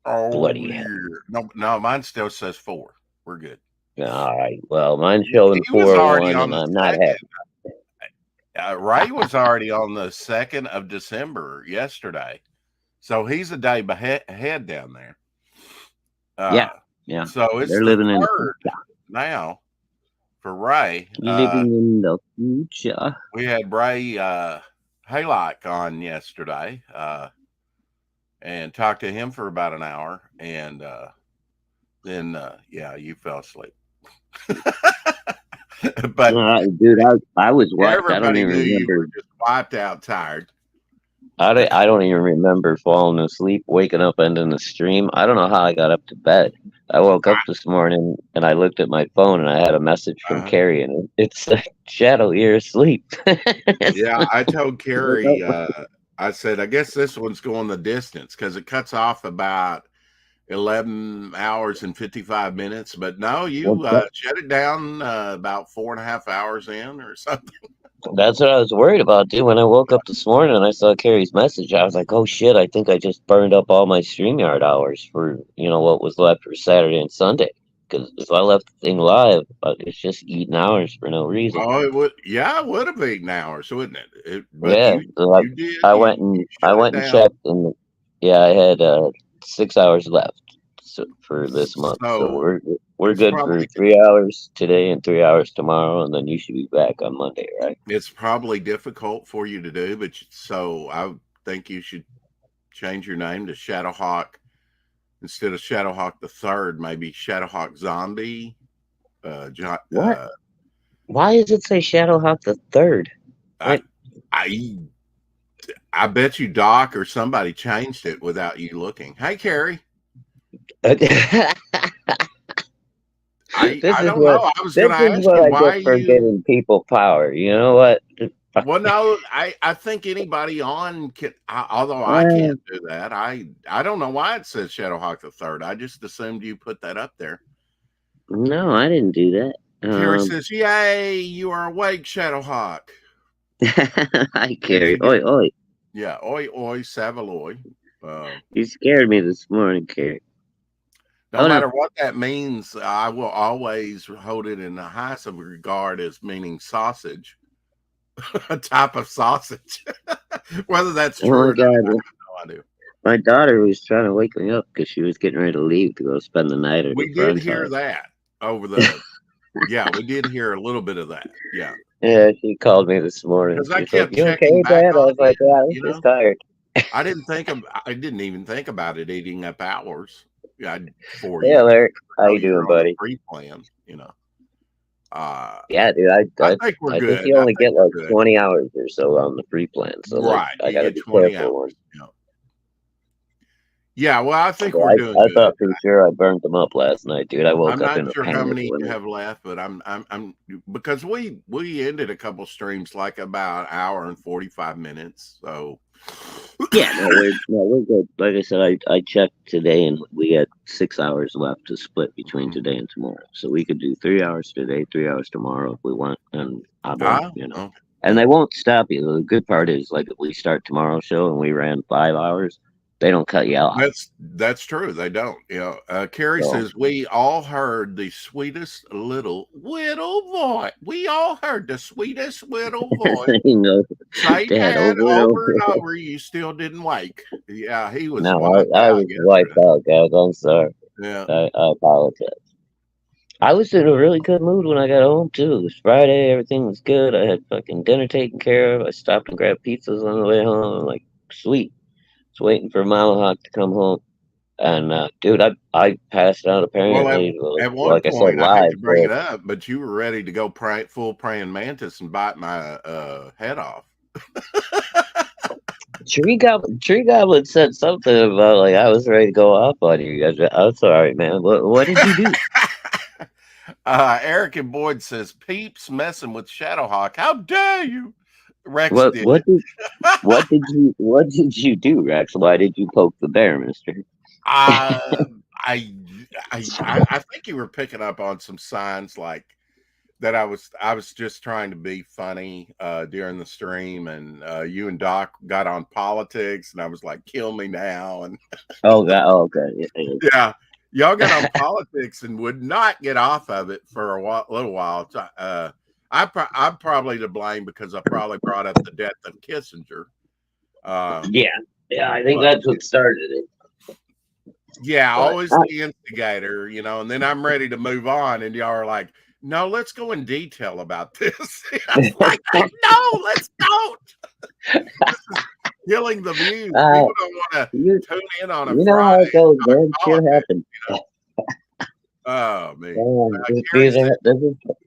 Oh, Bloody hell. yeah. No, no, mine still says 4. We're good. All right. Well, mine's showing He was already 4-1, on and the I'm not 2nd. happy. Ray was already on the 2nd of December yesterday. So he's a day ahead down there. Yeah, Uh, yeah. so it's They're the living in the 3rd future. now for Ray. Living in the future. We had Ray Haylock on yesterday and talked to him for about an hour. And then, yeah, you fell asleep. But Dude, I was wiped. I don't everybody even knew you remember. were just wiped out tired. I don't even remember falling asleep, waking up, ending the stream. I don't know how I got up to bed. I woke up this morning and I looked at my phone and I had a message from Uh, Carrie and it said, "Shadow, you're asleep." yeah, I told Woke Carrie, up. I said, I guess this one's going the distance because it cuts off about 11 hours and 55 minutes. But no, you Woke up. shut it down about 4.5 hours in or something. That's what I was worried about, dude. When I woke up this morning and I saw Carrie's message, I was like, "Oh shit! I think I just burned up all my StreamYard hours for what was left for Saturday and Sunday." Because if I left the thing live, it's just eating hours for no reason. Oh, it would, yeah, it would have been hours, wouldn't it? But Yeah, so you did, you I shut it went and down. checked, and yeah, I had 6 hours left for this month, so So we're it's good for probably 3 hours today and 3 hours tomorrow, and then you should be back on Monday, right? it's probably difficult for you to do, but so I think you should change your name to Shadowhawk instead of Shadowhawk the Third, maybe Shadowhawk Zombie. John, What? Why does it say Shadowhawk the Third? I, What? I, I bet you Doc or somebody changed it without you looking. Hey, Carrie, This I is don't know. what I was going to ask you I why get for you. giving people power. You know what? Well, no, I think anybody on can. Although I Uh, can't do that. I don't know why it says Shadowhawk the Third. I just assumed you put that up there. no, I didn't do that. Carrie says, "Yay, you are awake, Shadowhawk." I Did carry. you get? Oi, oi. Yeah, oi oi Savaloy. You scared me this morning, Carrie. No Oh no. matter what that means, I will always hold it in the highest of regard as meaning sausage, a type of sausage. Whether that's Oh true my or not, I God. have no idea. My daughter was trying to wake me up because she was getting ready to leave to go spend the night at her We did friend's hear house. that over the. Yeah, we did hear a little bit of that. Yeah, Yeah, she called me this morning. because I She's like, kept "You checking okay, back Dad?" I on was you. like, "Yeah, I was You just know, tired." I didn't even think about it eating up hours. Yeah, for Hey, you. Larry. How No, you you're doing, on the buddy? free plan. Uh, Yeah, dude. I think we're I think good. you I only think get like we're good. 20 hours or so on the free plan. So like, Right. I You gotta get be 20 hours. careful when. Yeah. Yeah. Well, I think Yeah, we're doing I good. thought for sure I burned them up last night, dude. I I'm woke up not in a sure how panic many you when. have left, but I'm because we ended a couple streams like about an hour and 45 minutes. So, Yeah, we're good. Like I said, I checked today and we had 6 hours left to split between today and tomorrow. So we could do 3 hours today, 3 hours tomorrow if we want, and I won't, okay. And Yeah. they won't stop you. The good part is, like, if we start tomorrow's show and we ran 5 hours, they don't cut you off. That's true. They don't. Carrie So says we all heard the sweetest little voice. We all heard the sweetest little voice you know, say Dad, "Dad" over and over over. and over. You still didn't wake. Yeah, he was No, wiped I out was wiped yesterday. out, guys. I'm sorry. Yeah. I apologize. I was in a really good mood when I got home too. It was Friday, everything was good. I had fucking dinner taken care of. I stopped and grabbed pizzas on the way home. I'm like, sweet. Was waiting for Mama Hawk to come home. And dude, I passed out Well, apparently, at one like I said, point, I hate live. to bring So it up, but you were ready to go full praying mantis and bite my head off. Tree Goblin said something about like I was ready to go off on you guys. I'm sorry, man. What did you do? Eric and Boyd says, "Peeps messing with Shadowhawk. How dare you?" Rex What did what it. did what did you do, Rex? Why did you poke the bear, Mister? Uh, I, I think you were picking up on some signs like that I was just trying to be funny during the stream, and you and Doc got on politics, and I was like, "Kill me now!" And Oh God. Oh, okay. Yeah, yeah, y'all got on politics and would not get off of it for little while. I'm probably to blame because I probably brought up the death of Kissinger. Uh, yeah. Yeah, I think but that's what started it. yeah, But always the instigator, and then I'm ready to move on, and y'all are like, "No, let's go in detail about this." I was like, "No, let's don't." This is killing the views. uh, People don't want you to tune in on a you know Friday how it goes, and talk man. Shit politics. happens. Oh man, Carrie These said, are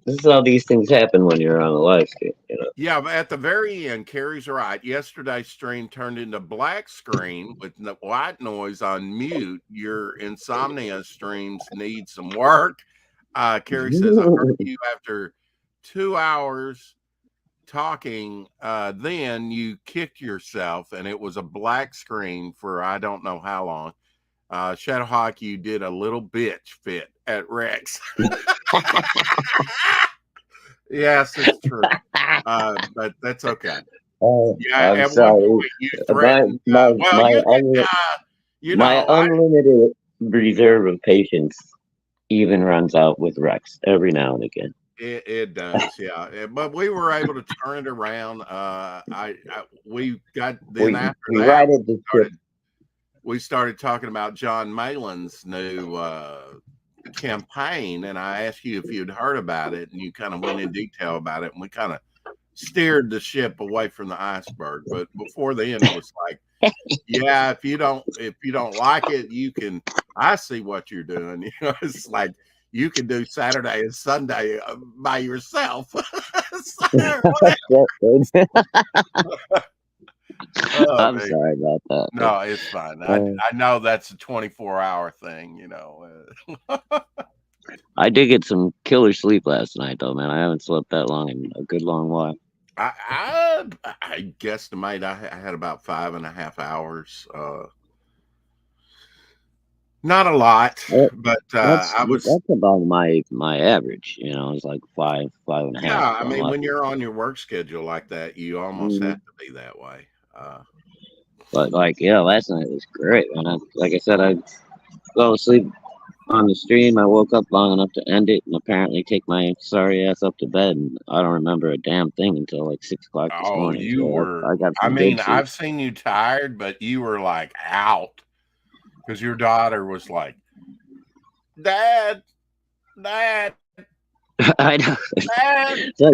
this is how these things happen when you're on a live stream. "Yeah, but at the very end, Carrie's right. Yesterday's stream turned into black screen with white noise on mute. Your insomnia streams need some work." Carrie says, "I heard you after 2 hours talking. Then you kicked yourself, and it was a black screen for I don't know how long. Shadowhawk, you did a little bitch fit at Rex." Yes, it's true. But that's okay. Yeah, I'm at one sorry. point you My threatened. my Well, my you can, un, you my know, I unlimited reserve of patience even runs out with Rex every now and again. it does, yeah. But we were able to turn it around. We got then after We that righted the ship. we started talking about John Malin's new campaign, and I asked you if you'd heard about it, and you kind of went in detail about it, and we kind of steered the ship away from the iceberg. But before then, it was like, yeah, if you don't like it, you can. I see what you're doing. It's like you can do Saturday and Sunday by yourself. So, oh, I'm man. sorry about that. No, it's fine. I Uh, I know that's a 24-hour thing. I did get some killer sleep last night, though, man. I haven't slept that long in a good long while. I guesstimate I had about 5.5 hours. Not a lot, Well, but That's I was. that's about my average. It's like five and a half Yeah, if I I'm mean, when lucky. you're on your work schedule like that, you almost have Mhm. to be that way. But like, yeah, last night was great, man. Like I said, I fell asleep on the stream. I woke up long enough to end it and apparently take my sorry ass up to bed. And I don't remember a damn thing until like 6 o'clock this Oh, morning. you So were. I got I some mean, good sleep. I've seen you tired, but you were like out because your daughter was like, "Dad, Dad, I know. Dad." So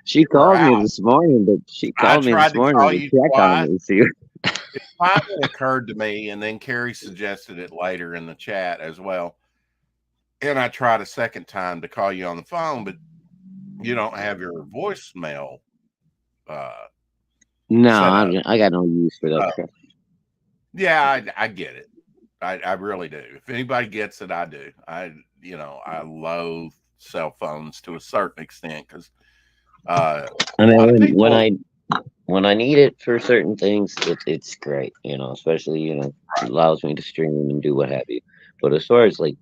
she You were called me out. this morning, but she I called me tried this to morning call to you check on twice. me. See, It finally occurred to me, and then Carrie suggested it later in the chat as well. And I tried a second time to call you on the phone, but you don't have your voicemail uh, no, set up. I got no use for that Uh, crap. yeah, I get it. I really do. If anybody gets it, I do. I loathe cell phones to a certain extent because I a mean, lot of when people. I need it for certain things, it's great. Especially it allows me to stream and do what have you. But as far as like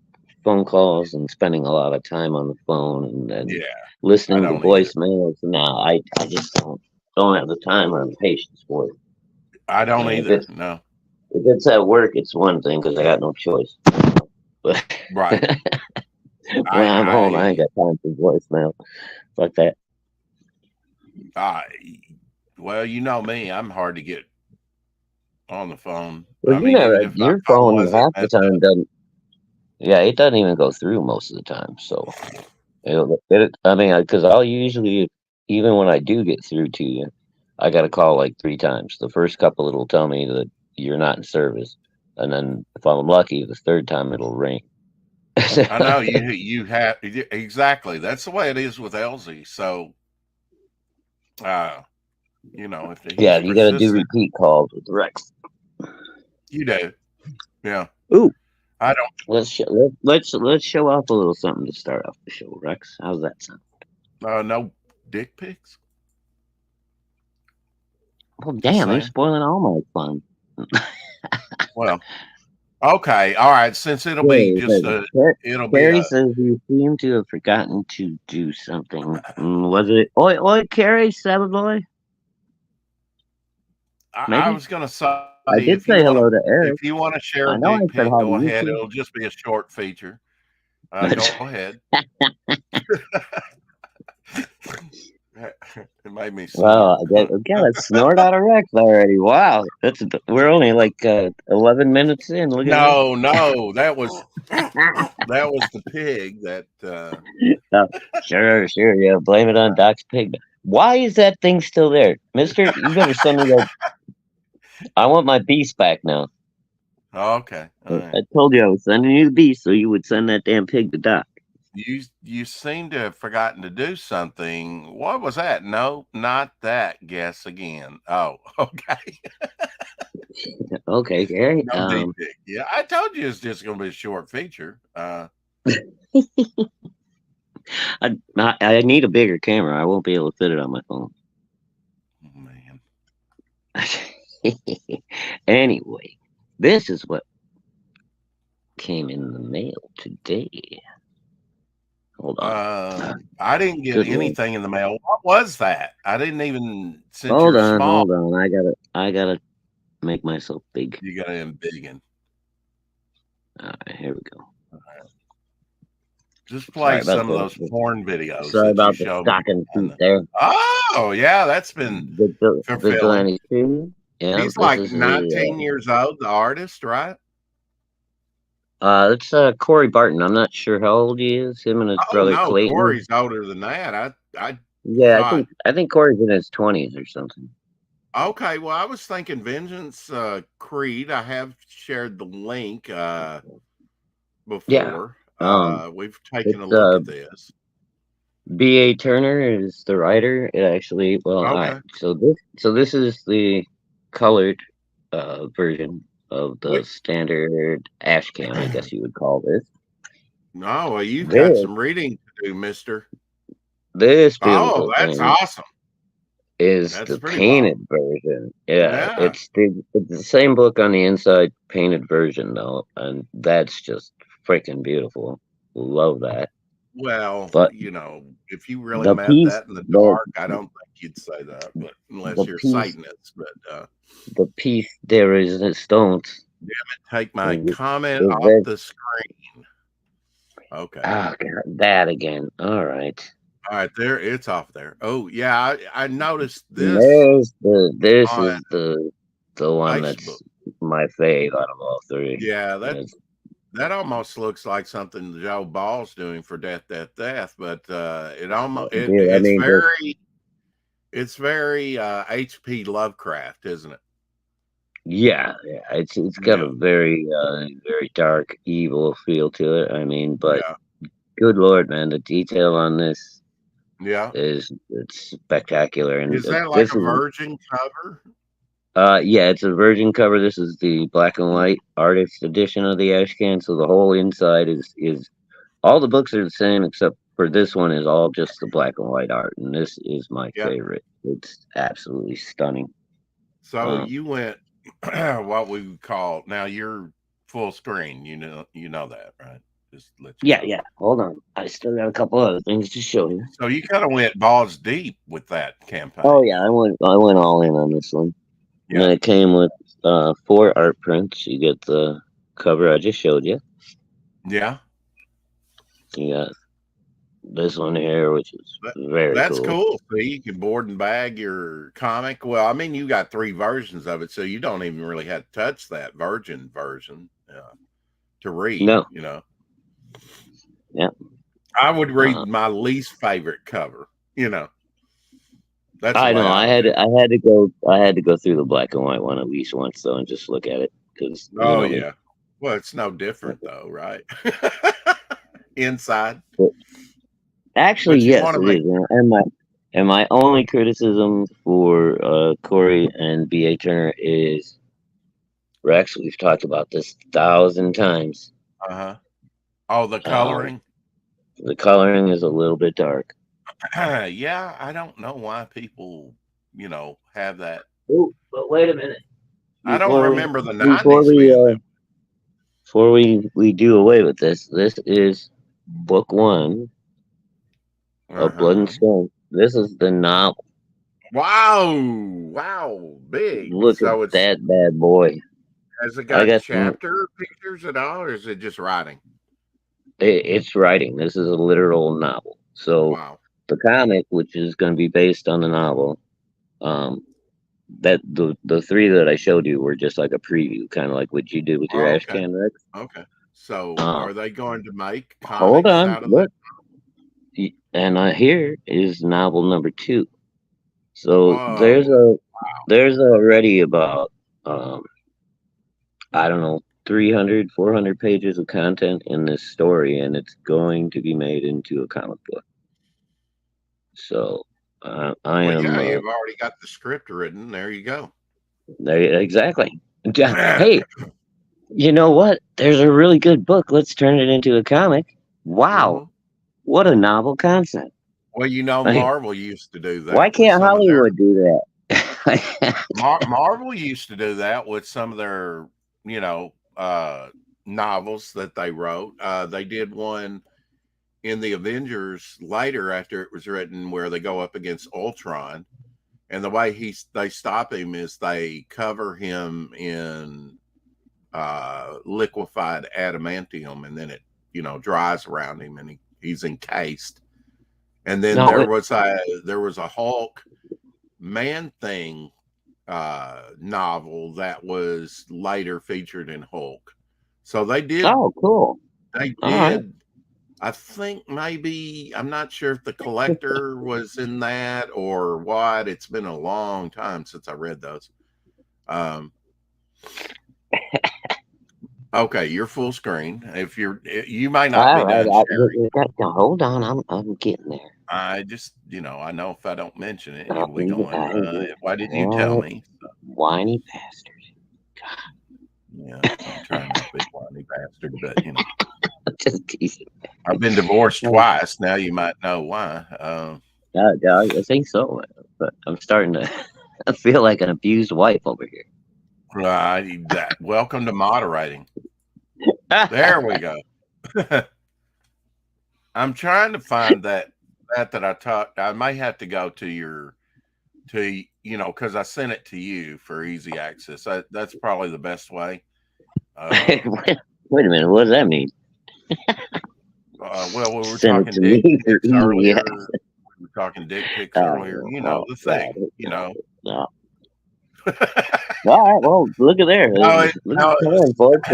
phone calls and spending a lot of time on the phone and then Yeah, I listening to don't either. voicemails, no, I just don't have the time or the patience for it. I don't If either. it's No. if it's at work, it's one thing because I got no choice. But Right. when I I'm I home, hear I ain't you. got time for voicemail like that. I well, you know me. I'm hard to get on the phone. Well, I you mean, know, even if my your phone phone wasn't half the messed time up. doesn't. Yeah, it doesn't even go through most of the time. So, I mean, because I'll usually, even when I do get through to you, I got to call like 3 times. The first couple, it'll tell me that you're not in service. And then if I'm lucky, the third time it'll ring. I know you have exactly. That's the way it is with Elsie. So, uh, if Yeah, he's you got to do persistent, repeat calls with Rex. you do. Yeah, Ooh, I don't. let's show off a little something to start off the show, Rex. How's that sound? No dick pics. Oh, Just damn, you're saying. spoiling all my fun. Well, Okay, all right. Since it'll be Carrie, just a, it'll be Carrie a. says you seem to have forgotten to do something. Was it oi oi Carrie, Sabbath boy? I Maybe was gonna say I did say hello to Eric. if you want to share I a know I dick said pic, hi to go you ahead. too. It'll just be a short feature. Go ahead. It made me Well, snort. I got a snort out of Rex already. Wow, we're only like 11 minutes in. Look at this. No, that was the pig that. Oh, sure, yeah. Blame it on Doc's pig. Why is that thing still there, Mister? You better send me that. I want my beast back now. Okay, all right. I told you I was sending you the beast, so you would send that damn pig to Doc. You seem to have forgotten to do something. What was that? No, not that. Guess again. Oh, okay. Okay, Gary. No deep dick. Yeah, I told you it's just going to be a short feature. I need a bigger camera. I won't be able to fit it on my phone. Man. Anyway, this is what came in the mail today. Hold on. I didn't get Good Lord. anything in the mail. What was that? I didn't even. Since Hold you're on, small, hold on. I gotta make myself big. you got to embiggen. All right, here we go. Just play Sorry about some of those porn videos sorry that you about the showed me. stocking feet there. Oh, yeah, that's been fulfilling. Vigilante 2. Yeah, He's this like is 19 the years old, the artist, right? it's Corey Barton. I'm not sure how old he is. Him and his Oh brother no, Clayton. Corey's older than that. I Yeah, thought. I think Corey's in his 20s or something. Okay, well, I was thinking Vengeance Creed. I have shared the link Yeah. before. We've taken a It's look at this. B.A. Turner is the writer. It actually, well, all right. Okay. So this is the colored version of the Wait. standard ash can, I guess you would call this. No, well, you've got This some reading to do, Mister. this Oh, beautiful that's thing awesome. is That's the pretty long. painted version. Yeah, Yeah. it's the same book on the inside, painted version though, and that's just freaking beautiful. Love that. Well, But if you really the meant piece, that in the the dark, I don't think you'd say that, but the unless you're a piece, Satanist. But the piece there is in stones. take my Is, comment is off that, the screen. Okay. oh God, that again. All right. All right, there it's off there. Oh yeah, I noticed And this this on is the one Facebook. that's my fave out of all three. Yeah, It's, that almost looks like something Joe Ball's doing for Death, Death, Death, but it almost dude, I mean, just it's very H.P. Lovecraft, isn't it? yeah. It's got Yeah, a very dark, evil feel to it. I mean, but yeah, good Lord, man, the detail on this yeah. is it's spectacular. And Is that like this a is virgin cover? yeah, it's a virgin cover. This is the black and white artist edition of the ash can. So the whole inside is all the books are the same except for this one is all just the black and white art, and this is my Yeah. favorite. It's absolutely stunning. So you went what we would call now you're full screen. You know that, right? Just to let you know. Yeah. Hold on, I still got a couple other things to show you. So you kind of went balls deep with that Oh campaign. yeah, I went all in on this one, and Yeah. it came with 4 art prints. You get the cover I just showed you. Yeah. You got this one here, which is That, very that's cool. cool. So you can board and bag your comic. Well, I mean, you got 3 versions of it, so you don't even really have to touch that virgin version to read. No, yeah. I would read Uh, my least favorite cover. That's the I way know. I would do it. I had to go through the black and white one at least once though, and just look at it because Oh yeah. Well, it's no different though, right? Inside, actually, but you yes, want to it make is. And my only criticism for Corey and B.A. Turner is Rex. We've talked about this 1,000 times. uh-huh. Oh, the Um, coloring. the coloring is a little bit dark. Yeah, I don't know why people, have that. Oh, but wait a minute. I don't Before we remember the before 90s we being that. before we do away with this is book one of Blood and Uh-huh. Stone. This is the novel. Wow. Wow. Big. Look at So it's that bad boy. has it I got got some. chapter pictures at all, or is it just writing? It's writing. This is a literal novel. So Wow. the comic, which is going to be based on the novel, um, that the three that I showed you were just like a preview, kind of like what you did with your Oh, okay. Ashcan Rex. Okay. So Um, are they going to make hold comics on, out of that? look, and here is novel number two. So Whoa. there's already about um, I don't know 300, 400 pages of content in this story, and it's going to be made into a comic book. So I Well, am yeah, you've already got the script written. There you go. there exactly. Hey, you know what? There's a really good book. Let's turn it into a comic. Wow, Hmm. what a novel concept! Well, Like, Marvel used to do why that with can't some of their Hollywood do that? Marvel used to do that with some of their, you know, novels that they wrote. They did one in the Avengers later after it was written where they go up against Ultron, and the way they stop him is they cover him in liquefied adamantium, and then it dries around him, and he's encased. And then No, there was a Hulk Man Thing novel that was later featured in Hulk. So oh, cool. they All right. did. I think maybe I'm not sure if the collector was in that or what. It's been a long time since I read those. Um, okay, you're full screen. If you might not All be right. done sharing. Hold on. I'm getting there. I just, I know if I don't mention it, I, you'll be going, why did you tell oh, me? whiny bastard. Yeah, I'm trying not to be a whiny bastard, but Just teasing. I've been divorced twice. Now you might know why. Yeah, I think so. But I'm starting to I feel like an abused wife over here. Welcome to moderating. There we go. I'm trying to find that I talked. I may have to go to because I sent it to you for easy access. That's probably the best way. Uh, Wait a minute. What does that mean? well, we were Send it talking to me dick for pics easy earlier. access. We were talking dick pics earlier. You know Oh, the got thing. it. Got it. No. No, All right. Well, look at there. Look at no, the time, folks.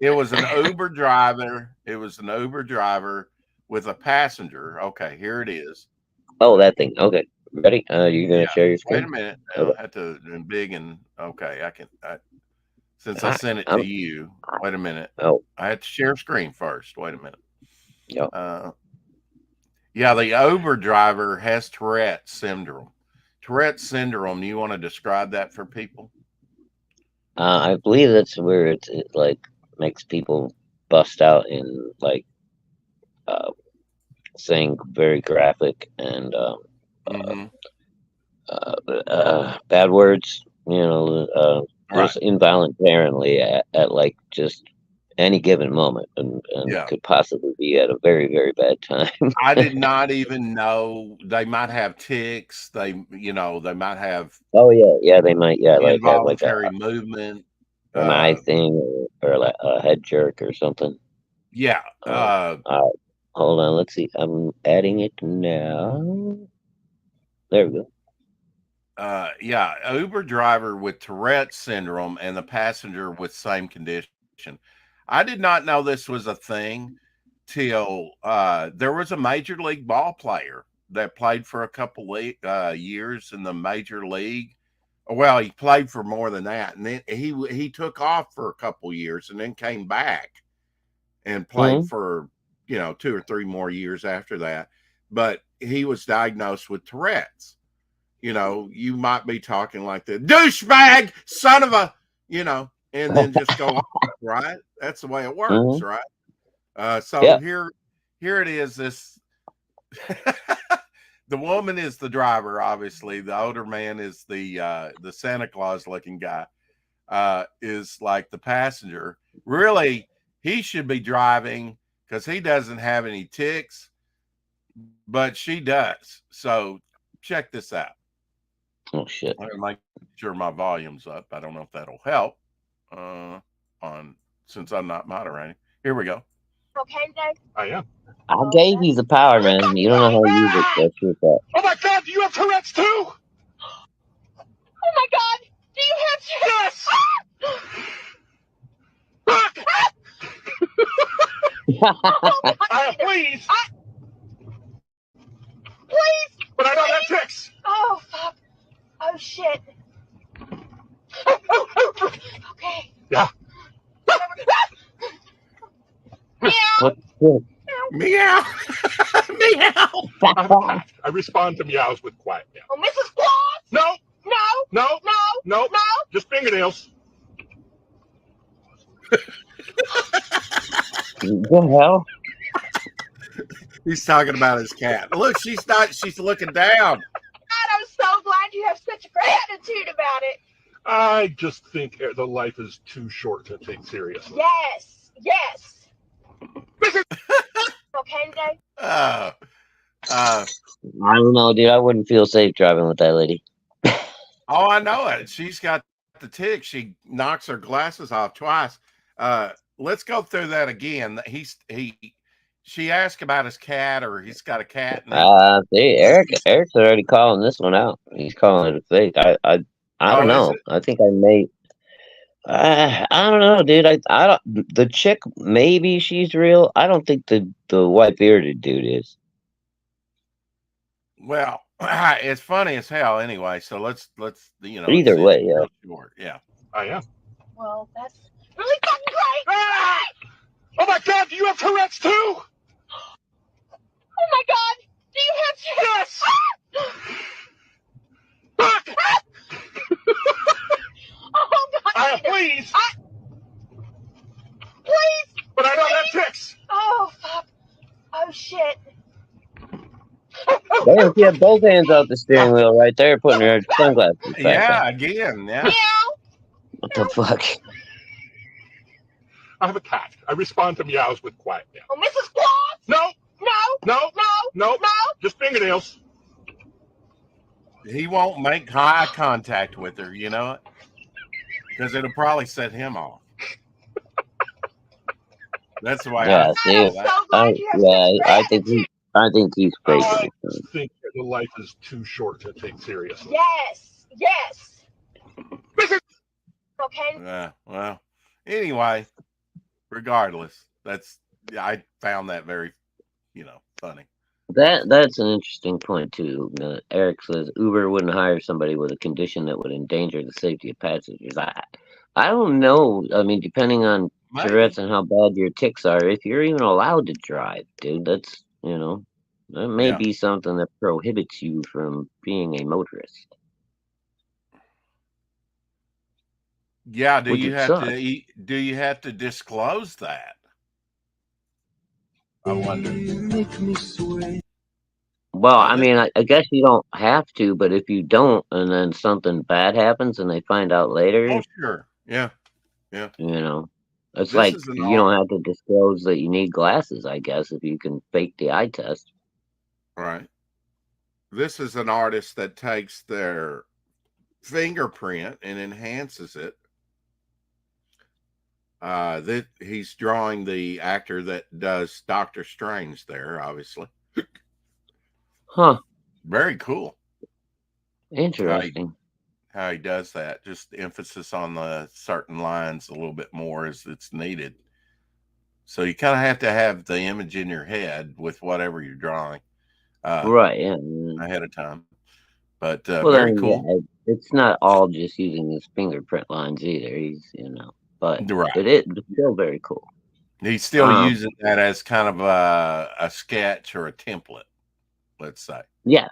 it was an Uber driver. It was an Uber driver with a passenger. Okay, here it is. Oh, that thing. Okay. Ready? You gonna Yeah. share your Wait a screen? minute now. Okay. I have to and big and okay. Since I All right. sent it to you. Wait a minute. Oh, I had to share screen first. Wait a minute. yeah. Uh, yeah, the Uber driver has Tourette's syndrome. Tourette's syndrome. You want to describe that for people? I believe that's where it like makes people bust out in like uh, saying very graphic and Mm-hmm. bad words. Right. Just involuntarily at like just any given moment, and Yeah. could possibly be at a very very bad time. I did not even know they might have tics. They might have Oh yeah, they might like have like involuntary movement. an eye Uh, thing or like a head jerk or something. yeah. All right, hold on. Let's see. I'm adding it now. There we go. Yeah. Uber driver with Tourette's syndrome and the passenger with same condition. I did not know this was a thing till there was a major league ball player that played for a couple years in the major league. Well, he played for more than that, and then he took off for a couple years, and then came back and played Hmm. for 2 or 3 more years after that. But he was diagnosed with Tourette's. You might be talking like the douchebag, son of a, and then just go off, right? That's the way it works, Hmm. right? So Yeah. here it is. This the woman is the driver, obviously. The older man is the Santa Claus looking guy. is like the passenger. Really, he should be driving because he doesn't have any ticks, but she does. So check this out. Oh shit. I'm gonna make sure my volume's up. I don't know if that'll help. On since I'm not moderating. Here we go. Okay today? I am. I gave you the power, man. You don't know how to use it. That's your fault. Oh my God! Do you have Tourette's too? Oh my God! Do you have Yes. Please. Please! But I don't have ticks. Oh fuck! Oh shit! Okay. Yeah. Meow! What the Meow. Meow. fuck? I'm a cat. I respond to meows with quiet meow. Oh, Mrs. Claus! No, No! no, No! no, No! just fingernails. The hell? He's talking about his cat. Look, she's not. She's looking down. God, I'm so glad you have such a great attitude about it. I just think the life is too short to take seriously. Yes! Yes! Okay today? Uh, I don't know, dude. I wouldn't feel safe driving with that lady. oh, I know it. She's got the tick. She knocks her glasses off twice. Let's go through that again. She asked about his cat, or he's got a cat. See, Eric's already calling this one out. He's calling it a fake. I don't know. I think I may. I don't know, dude. I don't. The chick, maybe she's real. I don't think the white bearded dude is. Well, it's funny as hell anyway. So let's Either way, yeah. Short. Yeah. I am. Well, that's really fucking great! Ah! Oh my God! Do you have Tourette's too? Oh my God! Do you have Yes. Oh God! Please. Please! But I don't have ticks. Oh fuck! Oh shit! Damn, she had both hands out the steering wheel right there, putting her sunglasses back Yeah. on. Again. Yeah. Meow! What the fuck? I have a cat. I respond to meows with quiet meow. Oh, Mrs. Claus! No, No! no, No! no, No! just fingernails. He won't make eye contact with her. You know it, because it'll probably set him off. That's the way. Yeah, I see, I'm so glad you have such great I think he's I fake. just think the life is too short to take seriously. Yes! Yes! Okay. Well. Anyway, regardless, I found that very, funny. That's an interesting point too. Eric says Uber wouldn't hire somebody with a condition that would endanger the safety of passengers. I don't know. I mean, depending on Maybe. Tourette's and how bad your tics are, if you're even allowed to drive, dude, that's that may be something that prohibits you from being a motorist. Yeah. Do Which you it have sucks. to disclose that? I wonder. Well, I mean, I guess you don't have to, but if you don't, and then something bad happens, and they find out later, Oh, sure. Yeah. it's This like is an you don't have to disclose that you need glasses. I guess if you can fake the eye test. Right. This is an artist that takes their fingerprint and enhances it. That he's drawing the actor that does Doctor Strange there, obviously. Huh. Very cool. Interesting. How he does that. Just emphasis on the certain lines a little bit more as it's needed. So you kind of have to have the image in your head with whatever you're drawing. Right. Yeah. Ahead of time. But Well, very then, cool. yeah, it's not all just using his fingerprint lines either. He's but Right. it is still very cool. He's still using that as kind of a sketch or a template, let's say. Yeah.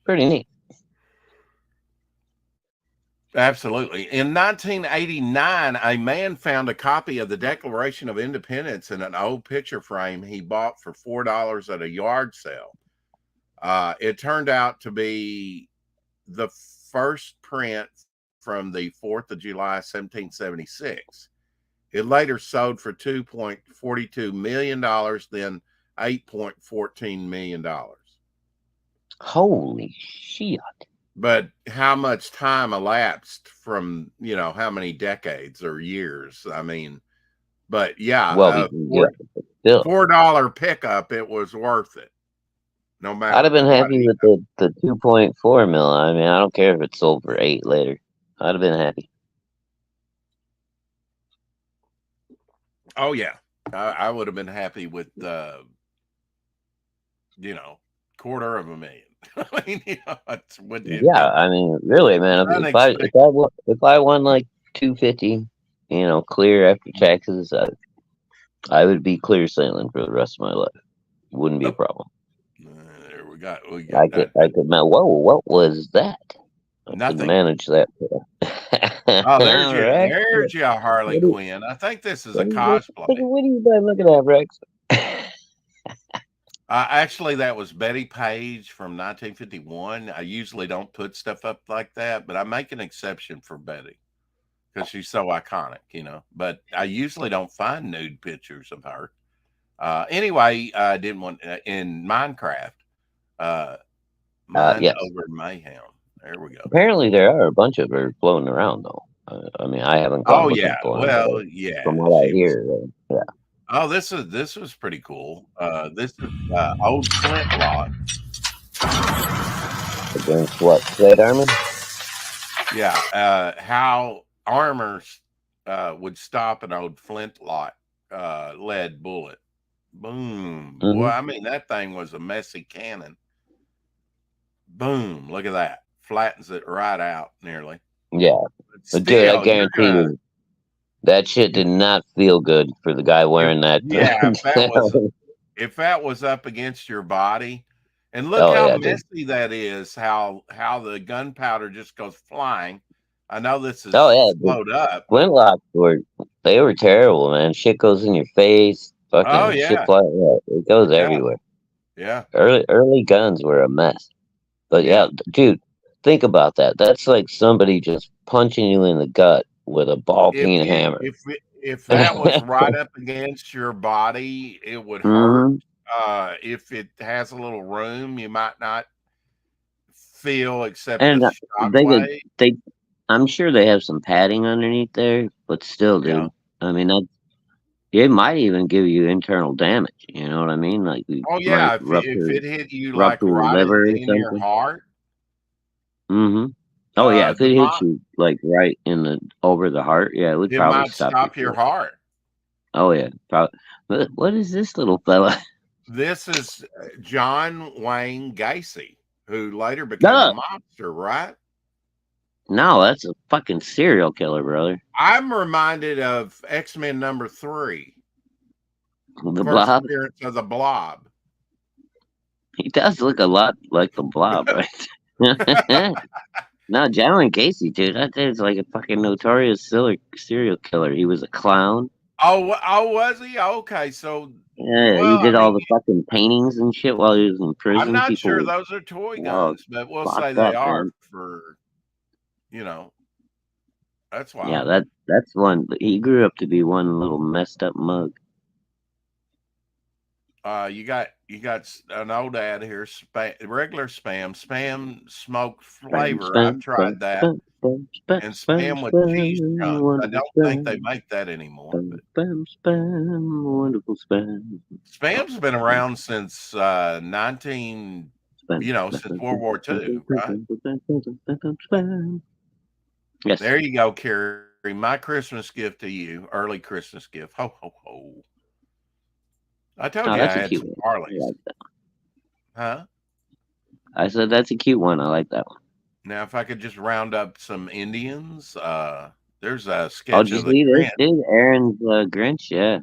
Pretty neat. Absolutely. In 1989, a man found a copy of the Declaration of Independence in an old picture frame he bought for $4 at a yard sale. It turned out to be the first print from the 4th of July, 1776. It later sold for $2.42 million, then $8.14 million. Holy shit. But how much time elapsed from, how many decades or years? I mean, but yeah, Well, still. $4 pickup, it was worth it. No matter. I'd have been happy with the 2.4 mil. I mean, I don't care if it sold for 8 later. I'd have been happy. Oh yeah, I would have been happy with $250,000. I mean, it's what. Yeah, I mean, really, man. If I won like 250, clear after taxes, I would be clear sailing for the rest of my life. Wouldn't be a problem. There we got. I could. Whoa, what was that? I Nothing. could manage that. Oh, there's your Harley Quinn. I think this is a cosplay. What are you looking at, Rex? Actually, that was Betty Page from 1951. I usually don't put stuff up like that, but I make an exception for Betty because she's so iconic, But I usually don't find nude pictures of her. Anyway, I didn't want in Minecraft. Mind yes. over Mayhem. There we go. Apparently, there are a bunch of her floating around, though. I mean, I haven't gone looking for them. Well, yeah. From what I hear, yeah. Oh, this was pretty cool. This is old flintlock. Against what? Plate armor? Yeah. How armors would stop an old flintlock lead bullet. Boom. Mm-hmm. Boy, I mean, that thing was a messy cannon. Boom. Look at that. Flattens it right out nearly. Yeah. But dude, I guarantee you, that shit did not feel good for the guy wearing that. Yeah, if that was up against your body, and look how messy that is, how the gunpowder just goes flying. I know this is slowed up. Flintlocks were terrible, man. Shit goes in your face. Fucking shit fly. Yeah, it goes everywhere. Yeah. Early guns were a mess. But yeah, dude, think about that. That's like somebody just punching you in the gut with a ball-peen hammer. If that was right up against your body, it would hurt. If it has a little room, you might not feel except the shockwave. I'm sure they have some padding underneath there, but still, dude. Yeah. I mean, it might even give you internal damage. You know what I mean? Like, if it hit you like right liver in your heart. Mm-hmm. Oh yeah, if it hits you like right over the heart, yeah, it would probably might stop your heart. Oh yeah, probably. What is this little fella? This is John Wayne Gacy, who later became a mobster, right? No, that's a fucking serial killer, brother. I'm reminded of X-Men #3. The Blob. Appearance of the Blob. He does look a lot like the Blob, right? No, John Wayne Gacy, dude, that dude's like a fucking notorious serial killer. He was a clown. Oh, was he? Okay, so yeah, he did all the fucking paintings and shit while he was in prison. I'm not sure those are toy guns, but we'll say they are for, that's why. Yeah, that's one. He grew up to be one little messed up mug. You got an old ad here. Regular spam smoke flavor. I've tried that. And spam with cheese chunks. I don't think they make that anymore. Spam, wonderful spam. Spam's been around since since World War II, right? Yes. There you go, Carrie. My Christmas gift to you. Early Christmas gift. Ho, ho, ho. I told you I had some Harleys. Like huh? I said that's a cute one. I like that one. Now, if I could just round up some Indians, there's a sketch of the Grinch. Dude, Aaron's Grinch, yeah.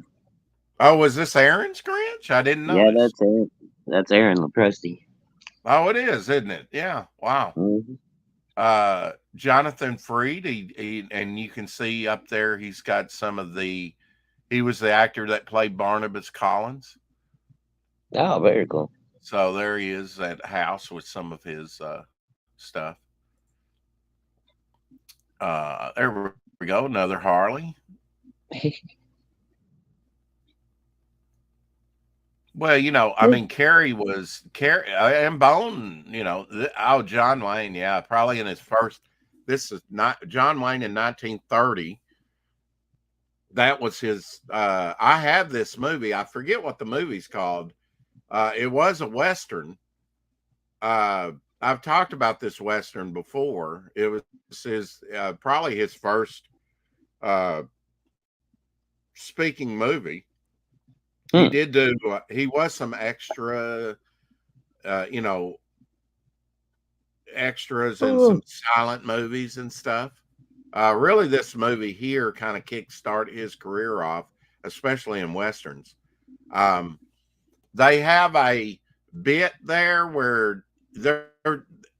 Oh, was this Aaron's Grinch? I didn't know. Yeah, that's Aaron. That's Aaron Lepresti. Oh, it is, isn't it? Yeah. Wow. Mm-hmm. Jonathan Freed, he and you can see up there, he's got some of he was the actor that played Barnabas Collins. Oh, very cool. So there he is at house with some of his stuff. There we go. Another Harley. Well, I mean, Carrie and Bone. John Wayne. Yeah, probably in his first. This is not John Wayne in 1930. That was his. I have this movie. I forget what the movie's called. It was a Western. I've talked about this Western before. It was his probably his first uh, speaking movie. He did do. He was some extra, extras in some silent movies and stuff. Really, this movie here kind of kickstart his career off, especially in westerns. They have a bit there where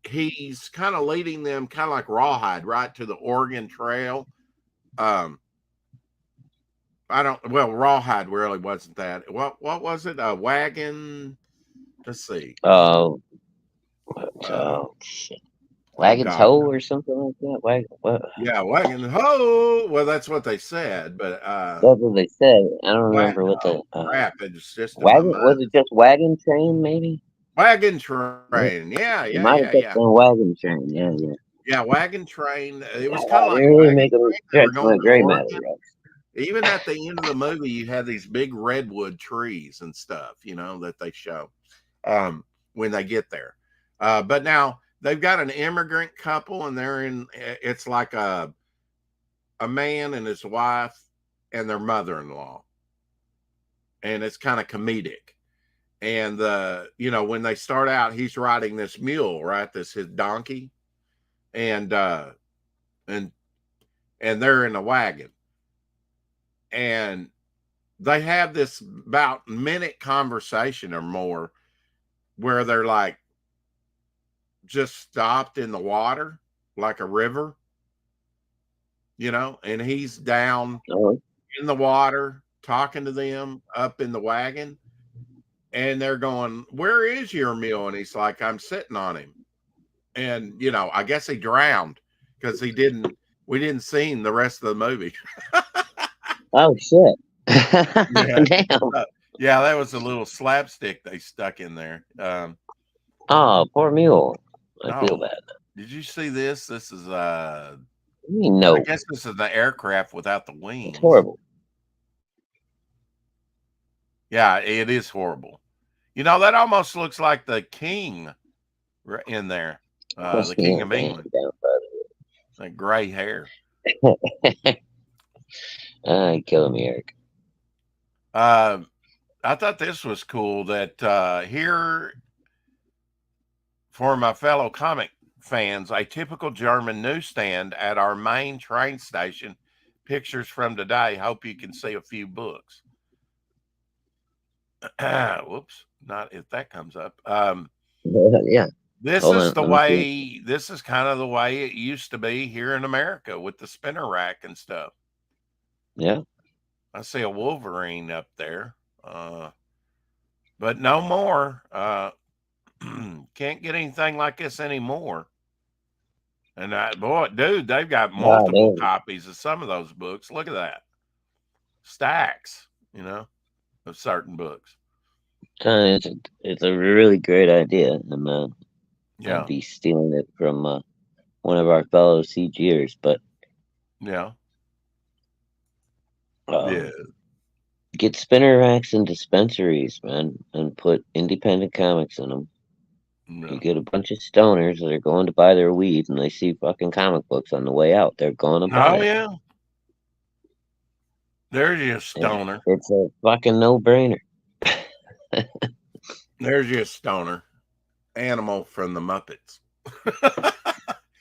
he's kind of leading them, kind of like Rawhide, right to the Oregon Trail. Rawhide really wasn't that. What was it? A wagon. Let's see. Shit. Wagon's Hoe or something like that. What? Yeah, Wagon Ho. Well, that's what they said, but that's what they said. I don't remember what the crap. It's just wagon. Was it just Wagon Train? Maybe. Wagon Train. Yeah. Wagon Train. Yeah. Yeah, Wagon Train. It was kind of like really making me stretch my gray matter. Even at the end of the movie, you had these big redwood trees and stuff, that they show when they get there. But now they've got an immigrant couple, and it's like a man and his wife and their mother-in-law. And it's kind of comedic. And when they start out, he's riding this mule, right? His donkey. And they're in a wagon. And they have this about minute conversation or more where they're like just stopped in the water like a river, and he's down in the water talking to them up in the wagon, and they're going, "Where is your mule?" And he's like, "I'm sitting on him." And I guess he drowned because we didn't see him the rest of the movie. Oh shit. Yeah. Damn. Yeah, that was a little slapstick they stuck in there. Oh, poor mule. I feel bad. Did you see this? This is no. I guess this is the aircraft without the wings. It's horrible. Yeah, it is horrible. That almost looks like the king in there. The King of England. That gray hair. Killing me, Eric. I thought this was cool that here, for my fellow comic fans, a typical German newsstand at our main train station. Pictures from today. Hope you can see a few books. Whoops, not if that comes up. Yeah. This is kind of the way it used to be here in America with the spinner rack and stuff. Yeah. I see a Wolverine up there. But no more. Can't get anything like this anymore. And dude, they've got multiple copies of some of those books. Look at that. Stacks, of certain books. It's a really great idea. And yeah. I'd be stealing it from one of our fellow CGers, but yeah. Get spinner racks and dispensaries, man, and put independent comics in them. No. You get a bunch of stoners that are going to buy their weed, and they see fucking comic books on the way out. They're going to buy. Oh yeah, there's your stoner. It's a fucking no-brainer. There's your stoner. Animal from the Muppets.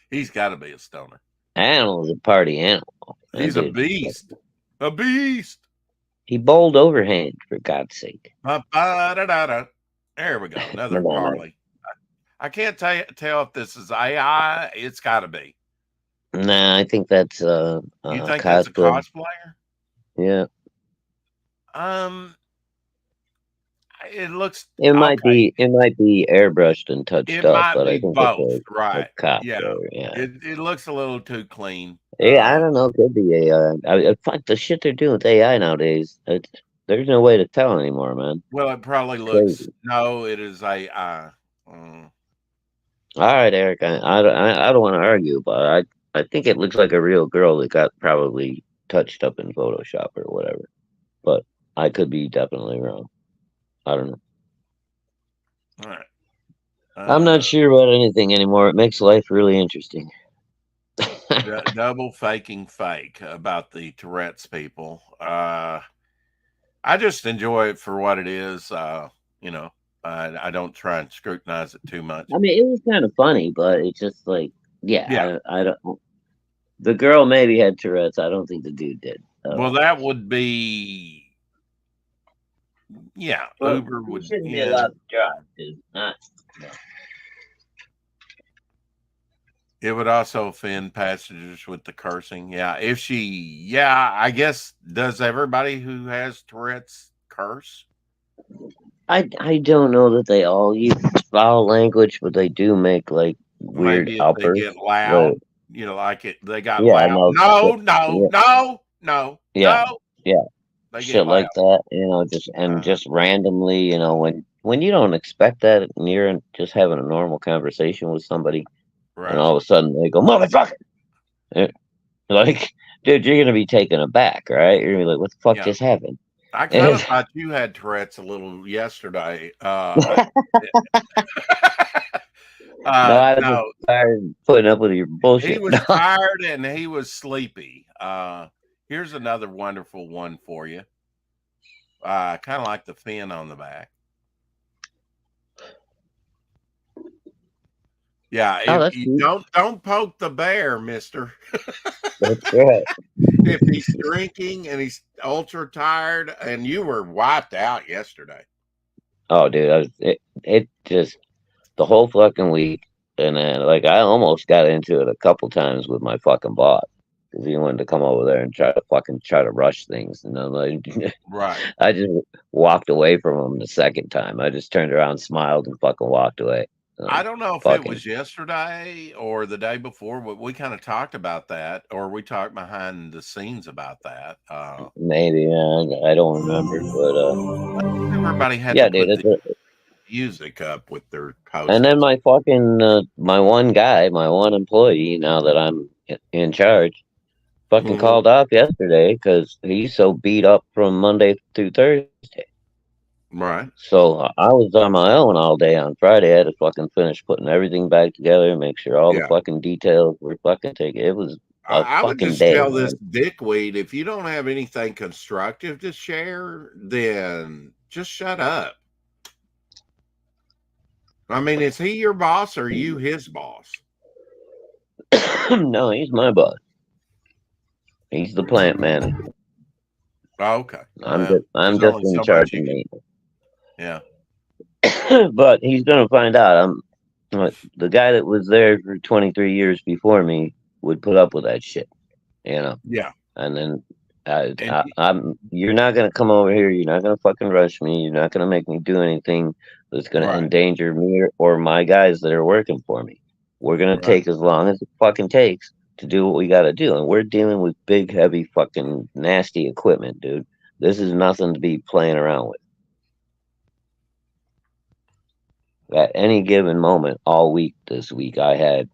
He's got to be a stoner. Animal's a party animal. He's a beast. A beast. He bowled overhand, for God's sake. There we go. Another Harley. I can't tell if this is AI. It's got to be. Nah, I think that's you think that's a cosplayer? Yeah. It looks It might okay. be airbrushed and touched It up, might but I be think it's both, a right? cop Yeah. there. Yeah. It looks a little too clean. Yeah, I don't know. It could be AI. Fuck the shit they're doing with AI nowadays. There's no way to tell anymore, man. Well, it probably It's looks. crazy. No, it is AI. Mm. All right, Eric. I don't want to argue, but I think it looks like a real girl that got probably touched up in Photoshop or whatever. But I could be definitely wrong. I don't know. All right. I'm not sure about anything anymore. It makes life really interesting. Double faking fake about the Tourette's people. I just enjoy it for what it is. You know, I don't try and scrutinize it too much. I mean, it was kind of funny, but it's just like, Yeah. yeah, I don't. The girl maybe had Tourette's. I don't think the dude did. Well, that would be. Yeah, Well, Uber you would. shouldn't be Yeah, allowed to drive, dude. Not. it would also offend passengers with the cursing. Yeah, if she. Yeah, I guess does everybody who has Tourette's curse? I don't know that they all use foul language, but they do make like weird Maybe if they outbursts. get loud, Like, you know, like it. They got yeah, loud. no, No, no, yeah, no, no, yeah, no. yeah, They get shit loud. like that. Just randomly, when you don't expect that, and you're just having a normal conversation with somebody, and Right. all of a sudden they go, "Motherfucker!" Like, dude, you're gonna be taken aback, right? You're gonna be like, "What the fuck Yeah. just happened?" I kind of thought you had Tourette's a little yesterday. No, I was just No, tired of putting up with your he bullshit. was tired and he was sleepy. Here's another wonderful one for you. Kind of like the fin on the back. Yeah, Oh, if that's you cute. don't poke the bear, mister. That's right. If he's drinking and he's ultra tired, and you were wiped out yesterday. Oh, dude, it just the whole fucking week, and then like I almost got into it a couple times with my fucking boss because he wanted to come over there and try to rush things, and I'm like, Right. I just walked away from him the second time. I just turned around, smiled, and fucking walked away. I don't know if it Fucking was yesterday or the day before, but we kind of talked about that, or we talked behind the scenes about that. maybe, I don't remember, but Everybody had to yeah, dude. put the music up with their And posts. then my fucking my one guy, my one employee, now that I'm in charge, fucking called off yesterday because he's so beat up from Monday through Thursday. Right. So I was on my own all day on Friday. I had to fucking finish putting everything back together, make sure all the fucking details were fucking taken. It was a I would fucking just day, tell man. this dickweed, if you don't have anything constructive to share, then just shut up. I mean, is he your boss or are you his boss? No, he's my boss. He's the plant manager. Oh, okay. I'm just in charge of maintenance. Yeah. But he's gonna find out. The guy that was there for 23 years before me would put up with that shit, Yeah. And then you're not gonna come over here. You're not gonna fucking rush me. You're not gonna make me do anything that's gonna endanger me or my guys that are working for me. We're gonna take as long as it fucking takes to do what we gotta do, and we're dealing with big, heavy, fucking nasty equipment, dude. This is nothing to be playing around with. At any given moment, all week this week, I had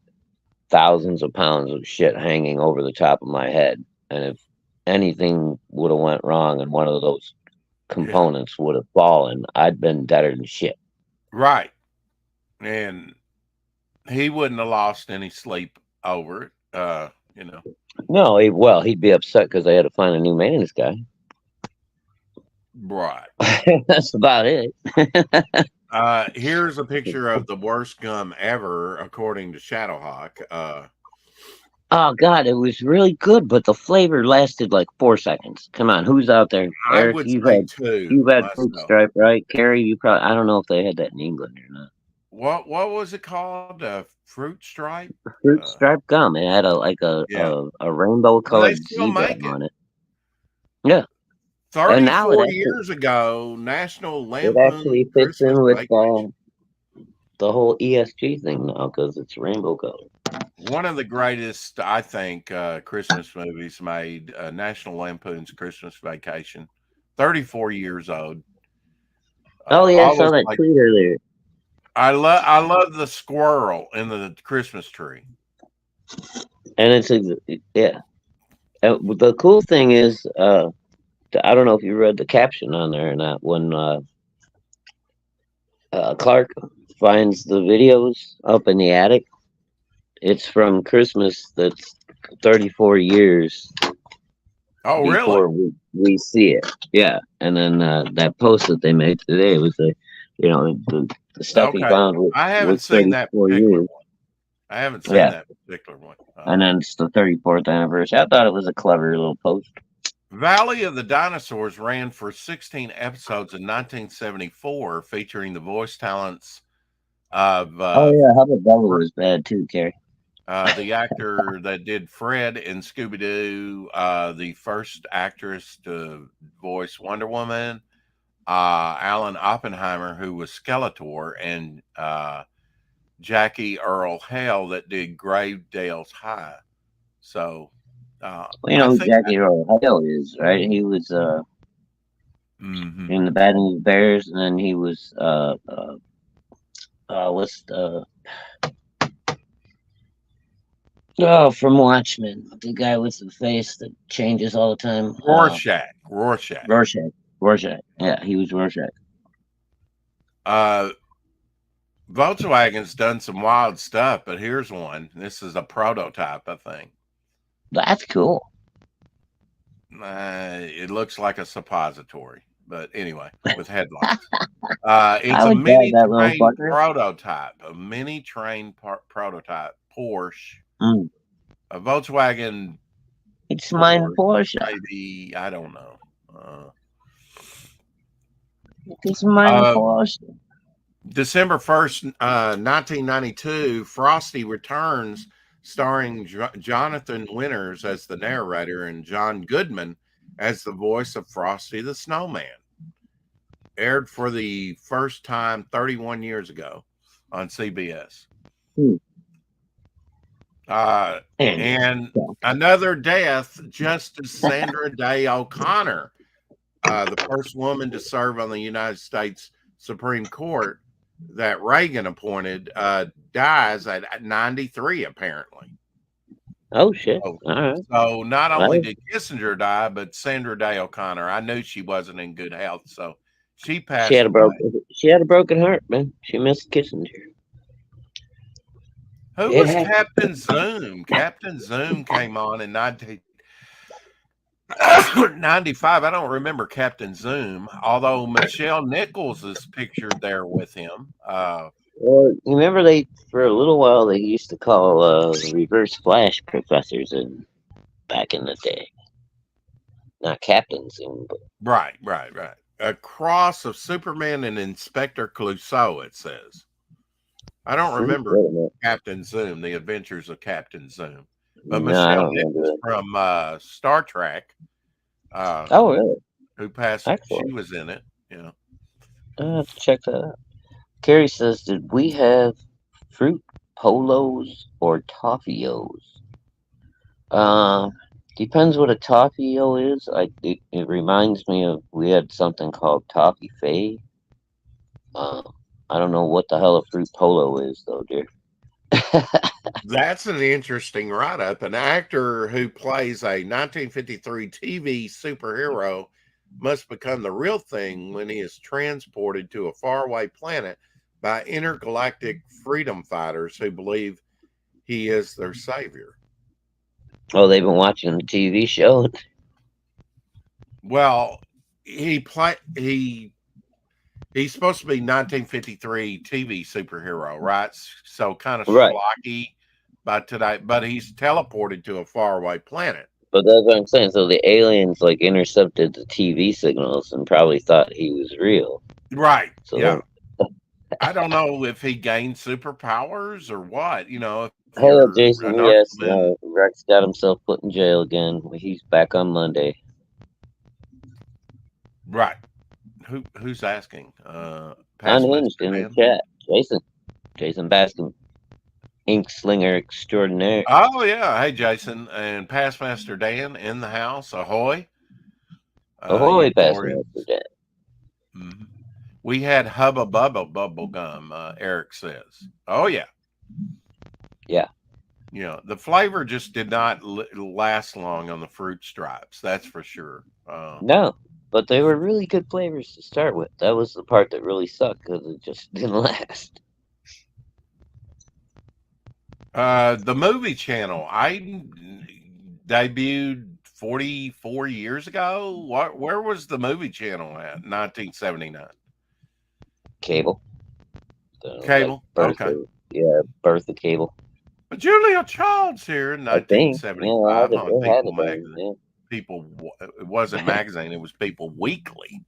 thousands of pounds of shit hanging over the top of my head, and if anything would have went wrong and one of those components would have fallen, I'd been deader than shit. Right. And he wouldn't have lost any sleep over it, No, he'd be upset because they had to find a new maintenance guy. Right. That's about it. Here's a picture of the worst gum ever, according to Shadowhawk. Oh God, it was really good, but the flavor lasted like 4 seconds. Come on, who's out there? I Eric, would say you've had Fruit Stripe, right? Carrie, you probably, I don't know if they had that in England or not. What was it called? Fruit Stripe? Fruit Stripe gum. It had a rainbow colored zebra on it. Yeah. And now 34 years ago, National it Lampoon's actually fits Christmas in with Vacation. the whole ESG thing now because it's rainbow color. One of the greatest, I think, Christmas movies made, National Lampoon's Christmas Vacation. 34 years old. Oh yeah, I saw Almost that like tweet earlier. I love the squirrel in the Christmas tree. And it's yeah. The cool thing is, I don't know if you read the caption on there or not. When Clark finds the videos up in the attic, it's from Christmas. That's 34 years Oh, really? before we see it. Yeah, and then that post that they made today was the stuff he Okay. found I haven't was seen that 34 particular years. one. I haven't seen Yeah, that particular one. and then it's the 34th anniversary. I thought it was a clever little post. Valley of the Dinosaurs ran for 16 episodes in 1974, featuring the voice talents of Oh yeah, How about Devil was bad too, Carrie. the actor that did Fred in Scooby Doo, the first actress to voice Wonder Woman, Alan Oppenheimer, who was Skeletor, and Jackie Earl Hale that did Gravedale's High. So, Well, you I know who think Jackie Earl Hale is, right? He was mhm. in the Bad News Bears, and then he was what's the from Watchmen, the guy with the face that changes all the time. Rorschach. Rorschach. Yeah, he was Rorschach. Volkswagen's done some wild stuff, but here's one. This is a prototype, I think. That's cool. It looks like a suppository, but anyway, with headlights. It's I a would drive mini that little train fucker. prototype, a mini train prototype Porsche, Mm. a Volkswagen. It's mine Porsche. Maybe I don't know. It's mine Porsche. December 1st, 1992, Frosty returns, starring Jonathan Winters as the narrator and John Goodman as the voice of Frosty the Snowman. Aired for the first time 31 years ago on CBS. And another death, Justice Sandra Day O'Connor, the first woman to serve on the United States Supreme Court that Reagan appointed, dies at 93, apparently. Oh, shit. All right. So not only did Kissinger die, but Sandra Day O'Connor, I knew she wasn't in good health, so she passed away. She had a broken heart, man. She missed Kissinger. Who was Captain Zoom? Captain Zoom came on in 1995. I don't remember Captain Zoom, although Michelle Nichols is pictured there with him. Well, you remember for a little while, they used to call reverse flash professors back in the day. Not Captain Zoom, but... Right. A cross of Superman and Inspector Clouseau, it says. I don't remember Captain Zoom, the adventures of Captain Zoom. But Michelle Nichols from Star Trek. Oh, really? Who passed? Excellent. She was in it. Yeah. I have to check that out. Carrie says, "Did we have fruit polos or toffios?" Depends what a toffeo is. It reminds me of, we had something called Toffee Faye. I don't know what the hell a fruit polo is, though, dear. That's an interesting write-up. An actor who plays a 1953 TV superhero must become the real thing when he is transported to a faraway planet by intergalactic freedom fighters who believe he is their savior. Oh, they've been watching the TV show? Well, he's supposed to be 1953 TV superhero, right? So kind of schlocky by today, but he's teleported to a faraway planet. But that's what I'm saying. So the aliens intercepted the TV signals and probably thought he was real. Right. So yeah. I don't know if he gained superpowers or what, Hey, Jason, yes, Rex got himself put in jail again. He's back on Monday. Right. Who's asking? Unhinged Pastmaster in the Dan? chat. Jason Bascom, ink slinger extraordinaire. Oh yeah. Hey Jason and Pastmaster Dan in the house. Ahoy. Ahoy, You Passmaster Dan. Mhm. We had Hubba Bubba bubble gum, Eric says. Oh yeah. Yeah. Yeah. The flavor just did not last long on the fruit stripes. That's for sure. No, but they were really good flavors to start with. That was the part that really sucked because it just didn't last. The movie channel, I debuted 44 years ago. Where was the movie channel at? 1979. Cable. Like Cable. birth Okay. birth of cable. But Julia Child's here in I think. Yeah, 1975 on it had People to be. Magazine. Yeah. People, it wasn't magazine, it was People Weekly,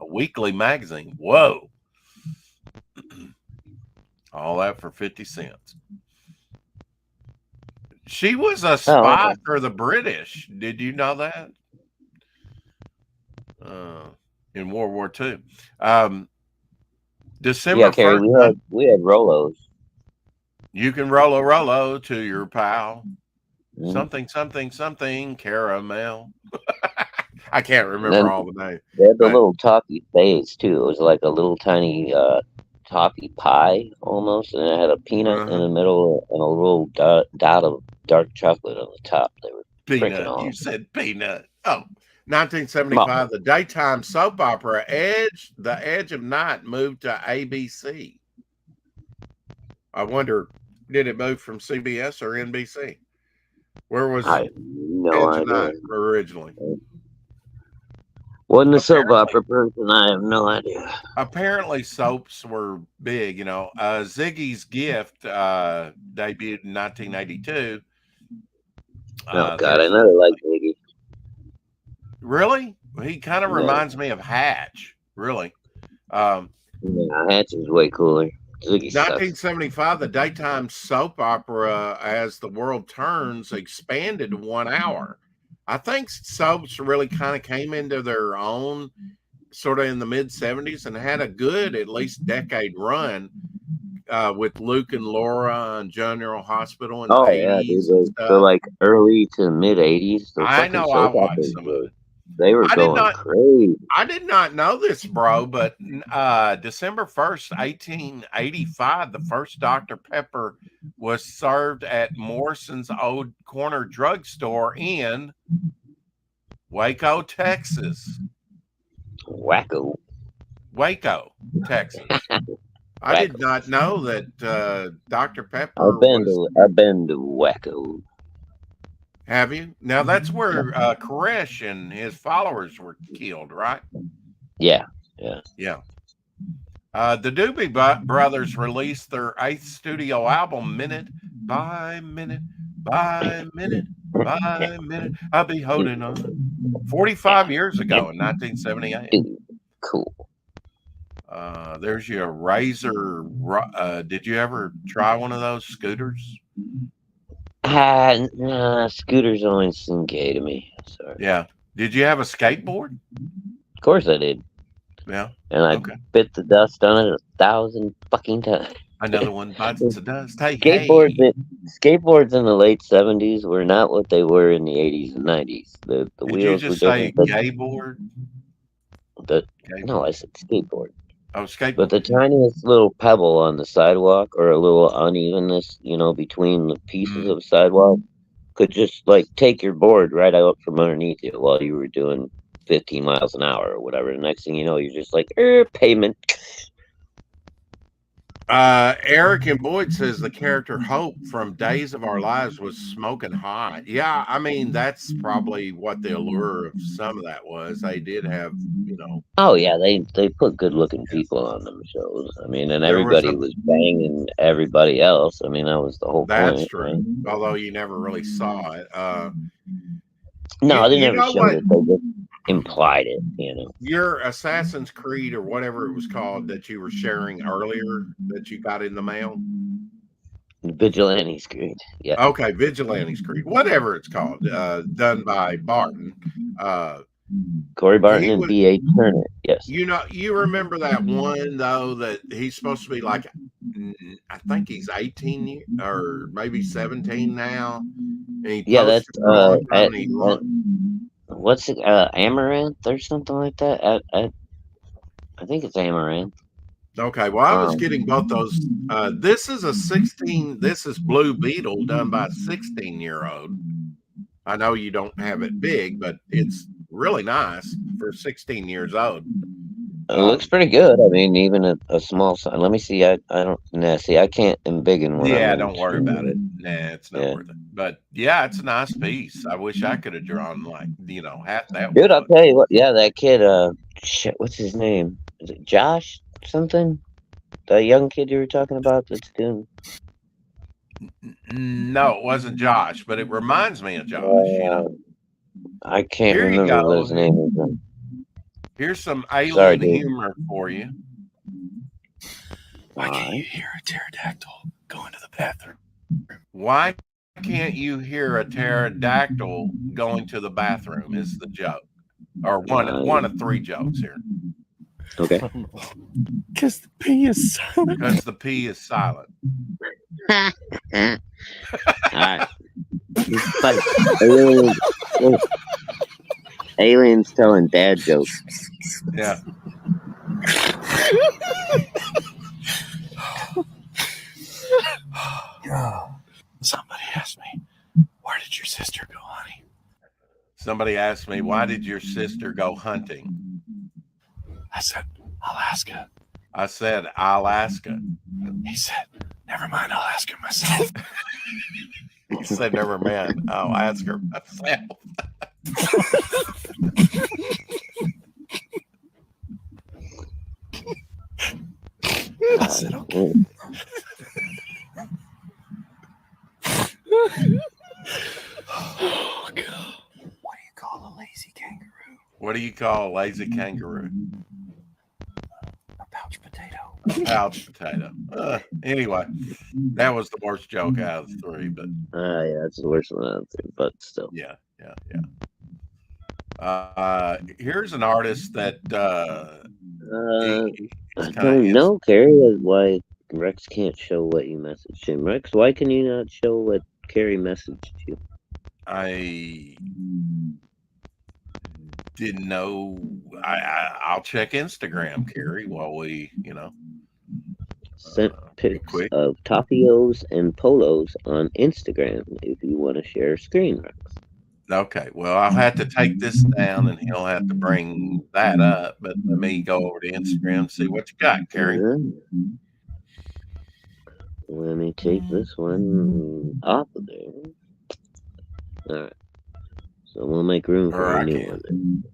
a weekly magazine. Whoa. All that for 50 cents. She was a spy Okay. for the British. Did you know that? In World War II. December Yeah, Carrie, 1st. we had Rolos. You can roll a Rolo to your pal. Mm-hmm. Something caramel. I can't And remember then all the names. they had the But little toffee phase too. It was like a little tiny toffee pie almost, and it had a peanut in the middle and a little dot of dark chocolate on the top. They were freaking peanut. You awesome. said peanut. Oh, 1975, the daytime soap opera The Edge of Night moved to ABC. I wonder, did it move from CBS or NBC? Where was I have no Edge of idea. Night originally? Wasn't a soap opera person. I have no idea. Apparently, soaps were big. Ziggy's Gift debuted in 1982. Oh God, I never liked Ziggy. Really? He kind of reminds me of Hatch. Really. Yeah, Hatch is way cooler. Ziggy 1975, the daytime soap opera As the World Turns expanded to 1 hour. I think soaps really kind of came into their own sort of in the mid 70s and had a good at least decade run with Luke and Laura and General Hospital in the 80s and dude. stuff. So like early to mid 80s, the I fucking know I soap watched operas, some of it. they were going crazy. I did not know this, bro, but December 1st, 1885, the first Dr. Pepper was served at Morrison's Old Corner Drugstore in Waco, Texas. Waco, Texas. I did not know that Dr. Pepper I've been to Waco. Have you? Now that's where Koresh and his followers were killed, right? Yeah. The Doobie Brothers released their 8th studio album, Minute by Minute by Minute by Minute. I'll be holding on. 45 years ago in 1978. Dude, cool. There's your Razor. Did you ever try one of those scooters? Nah, scooters always seem gay to me. Sorry. Yeah. Did you have a skateboard? Of course I did. Yeah. And I bit the dust on it 1,000 fucking times. Another one bites the dust. Hey, skateboards in the late 70s were not what they were in the 80s and 90s. The wheels were different. Did you just say gayboard? No, I said skateboard. Oh, skateboard. But the tiniest little pebble on the sidewalk or a little unevenness, between the pieces of sidewalk could just like take your board right out from underneath you while you were doing 15 miles an hour or whatever. The next thing you know, you're just like, pavement. Eric and Boyd says the character Hope from Days of Our Lives was smoking hot. Yeah, I mean, that's probably what the allure of some of that was. They did have, Oh, yeah, they put good-looking people on them shows. I mean, and everybody was banging everybody else. I mean, that was the whole point. That's true. Right? Although you never really saw it. No, they never showed it. They just implied it, Your Assassin's Creed or whatever it was called that you were sharing earlier that you got in the mail? Vigilante's Creed. Yeah. Okay, Vigilante's Creed. Whatever it's called. Done by Barton. Corey Barton He and was, B.A. Turner. Yes. you remember that one though that he's supposed to be like, I think he's 18 or maybe 17 now, and he Yeah, that's posted for a long time, and he what's it? Amaranth or something like that. I think it's Amaranth. Okay, well, I was getting both those. This is a 16. This is Blue Beetle done by a 16-year-old. I know you don't have it big, but it's really nice for 16 years old. It looks pretty good. I mean, even a small size. Let me see. I don't. Nah, see, I can't embiggen when Yeah, I'm don't worry about it. Nah, it's not Yeah. worth it. But yeah, it's a nice piece. I wish I could have drawn like half that. Dude, I'll tell you what. Yeah, that kid. Shit. What's his name? Is it Josh something? The young kid you were talking about that's doing. No, it wasn't Josh, but it reminds me of Josh. I can't Here you remember go. what his name is. Here's some Sorry, alien dude. humor for you. Why can't you hear a pterodactyl going to the bathroom? Why can't you hear a pterodactyl going to the bathroom? Is the joke, or one of three jokes here? Okay. Because the P is silent. Because the P is silent. All right. But aliens telling dad jokes. Yeah. Somebody asked me, where did your sister go, honey? Somebody asked me, why did your sister go hunting? I said, Alaska. I said, Alaska. He said, never mind, I'll ask her myself. He said, never mind, I'll ask her myself. I said, okay. Oh, God. What do you call a lazy kangaroo? What do you call a lazy kangaroo? A pouch potato. A pouch potato. Anyway, that was the worst joke out of the three, but yeah, that's the worst one out of three, but still. Yeah. Here's an artist that I don't know, Carrie, why Rex can't show what you messaged him. Rex, why can you not show what Carrie messaged you? I didn't know. I'll check Instagram, Carrie, while we, Sent pics of Tapios and Polos on Instagram if you want to share screen, Rex. Okay, well, I'll have to take this down and he'll have to bring that up, but let me go over to Instagram and see what you got, Carrie. Let me take this one off of there. All right. So we'll make room for a new one.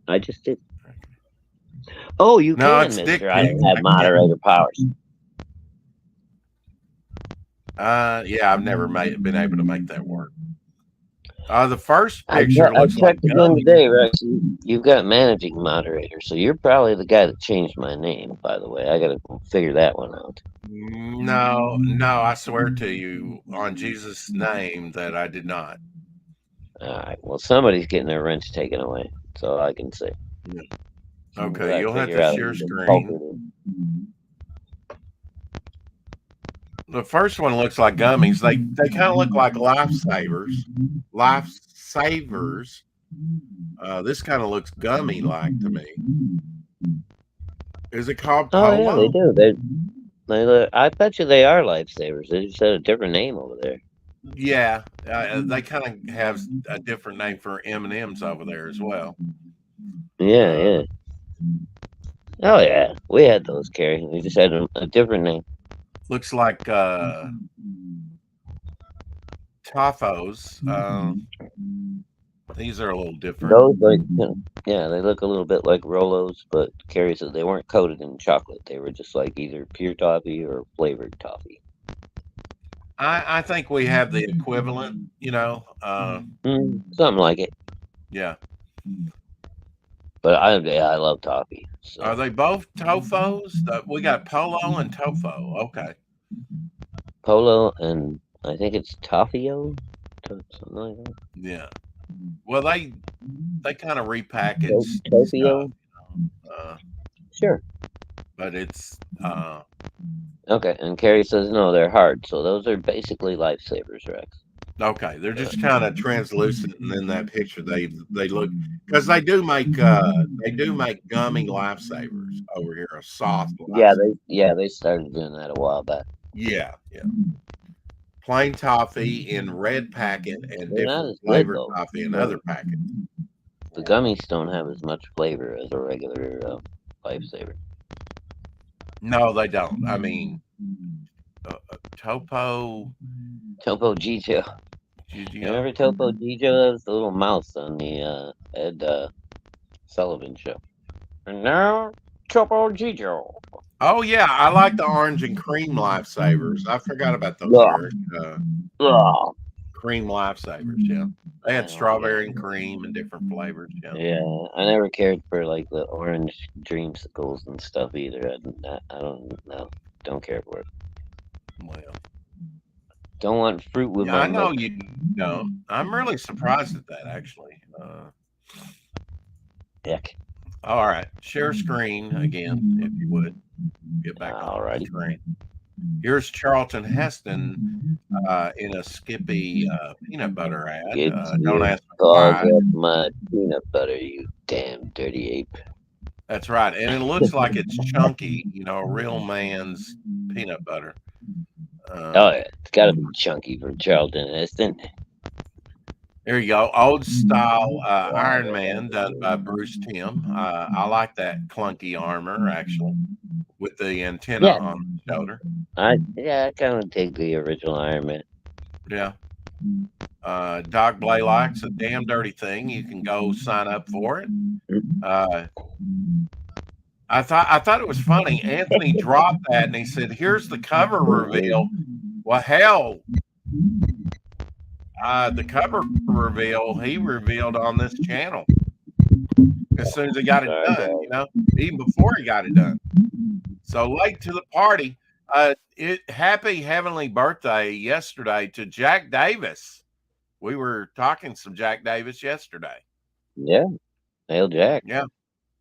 I just did. Oh, you can, mister. I don't have moderator powers. Yeah, I've never been able to make that work. The first picture I checked again today, Rex. You've got managing moderator, so you're probably the guy that changed my name, by the way. I got to figure that one out. No, I swear to you on Jesus' name that I did not. All right. Well, somebody's getting their wrench taken away, so I can say. Yeah. Okay, you'll have to share screen. The first one looks like gummies. They kind of look like lifesavers. This kind of looks gummy-like to me. Is it called Polo? Oh, yeah, they do. I bet you they are lifesavers. They just had a different name over there. Yeah, they kind of have a different name for M&Ms over there as well. Yeah. Oh, yeah. We had those, Carrie. We just had a different name. Looks like Toffos. These are a little different. Those, they look a little bit like Rolos, but Carrie said they weren't coated in chocolate. They were just like either pure toffee or flavored toffee. I think we have the equivalent, something like it. Yeah. But I love toffee. So. Are they both Tofos? We got Polo and Tofo. Okay. Polo and I think it's Toffeo. Something like that. Yeah. Well, they kind of repackage Tokyo? stuff, Sure. but it's Okay, and Carrie says no, they're hard. So those are basically lifesavers, Rex. okay. They're just kind of translucent, and in that picture, they look because they do make gummy lifesavers over here, a soft lifesaver. They started doing that a while back. Yeah. Plain toffee in red packet and They're not different as good flavored though. toffee in other packets. The gummies don't have as much flavor as a regular lifesaver. No, they don't. I mean, Topo Gijo. Remember Topo Gijo? That was the little mouse on the Ed Sullivan show. And now Topo Gijo. Oh yeah, I like the orange and cream lifesavers. I forgot about those, Eric. Cream lifesavers, yeah. They had strawberry and cream and different flavors, yeah. Yeah, I never cared for like the orange dreamsicles and stuff either. I don't know. Don't care for it. Well, don't want fruit with my I know milk. you don't. I'm really surprised at that, actually. Heck. All right, share screen again, if you would. Get back on the screen. Here's Charlton Heston in a Skippy peanut butter ad. Don't ask me why. My peanut butter, you damn dirty ape. That's right, and it looks like it's chunky. You know, a real man's peanut butter. Oh yeah, it's got to be chunky for Charlton Heston. There you go, old style Iron Man done by Bruce Timm. I like that clunky armor actually, with the antenna on the shoulder. I kind of take the original Iron Man. Yeah. Doc Blaylock's a damn dirty thing. You can go sign up for it. I thought it was funny. Anthony dropped that and he said, "Here's the cover reveal." Well, hell, the cover reveal he revealed on this channel as soon as he got it done. You know, even before he got it done. So late to the party. Happy heavenly birthday yesterday to Jack Davis. We were talking some Jack Davis yesterday. Yeah, hail Jack. Yeah,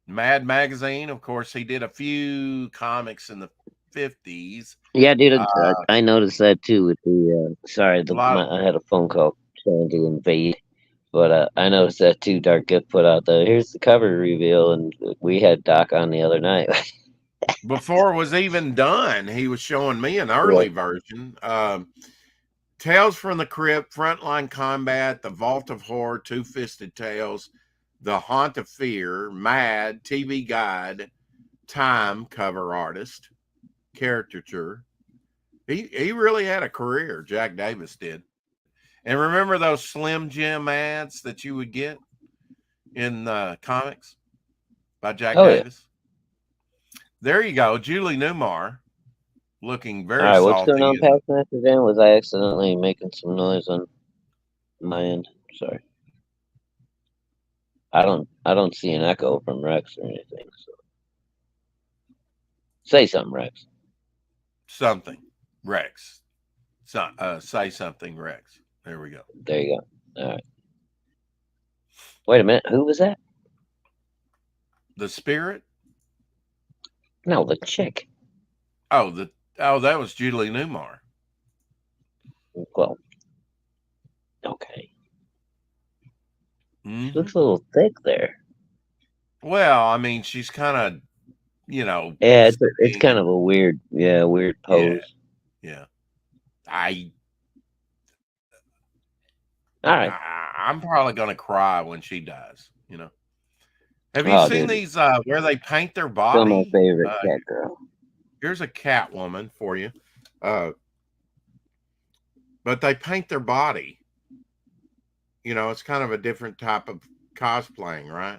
Mad Magazine. Of course, he did a few comics in the 50s. Yeah, dude, I noticed that too. With the I had a phone call trying to invade, but I noticed that too. Dark Gift put out here's the cover reveal, and we had Doc on the other night. Before it was even done, he was showing me an early version. Tales from the Crypt, Frontline Combat, The Vault of Horror, Two-Fisted Tales, The Haunt of Fear, Mad, TV Guide, Time cover artist, caricature. He really had a career, Jack Davis did. And remember those Slim Jim ads that you would get in comics by Jack Davis? Yeah. There you go, Julie Newmar, looking very salty. All right, what's going on past message then? Was I accidentally making some noise on my end? Sorry. I don't see an echo from Rex or anything. So say something, Rex. Something, Rex. Say something, Rex. There we go. There you go. All right. Wait a minute. Who was that? The Spirit? No, the chick. Oh, that was Julie Newmar. Well, okay. Mm-hmm. She looks a little thick there. Well, I mean, she's kind of, Yeah, it's kind of a weird pose. Yeah. All right. I'm probably gonna cry when she dies. Have you seen these where they paint their body? Still my favorite cat girl. Here's a cat woman for you. But they paint their body. It's kind of a different type of cosplaying, right?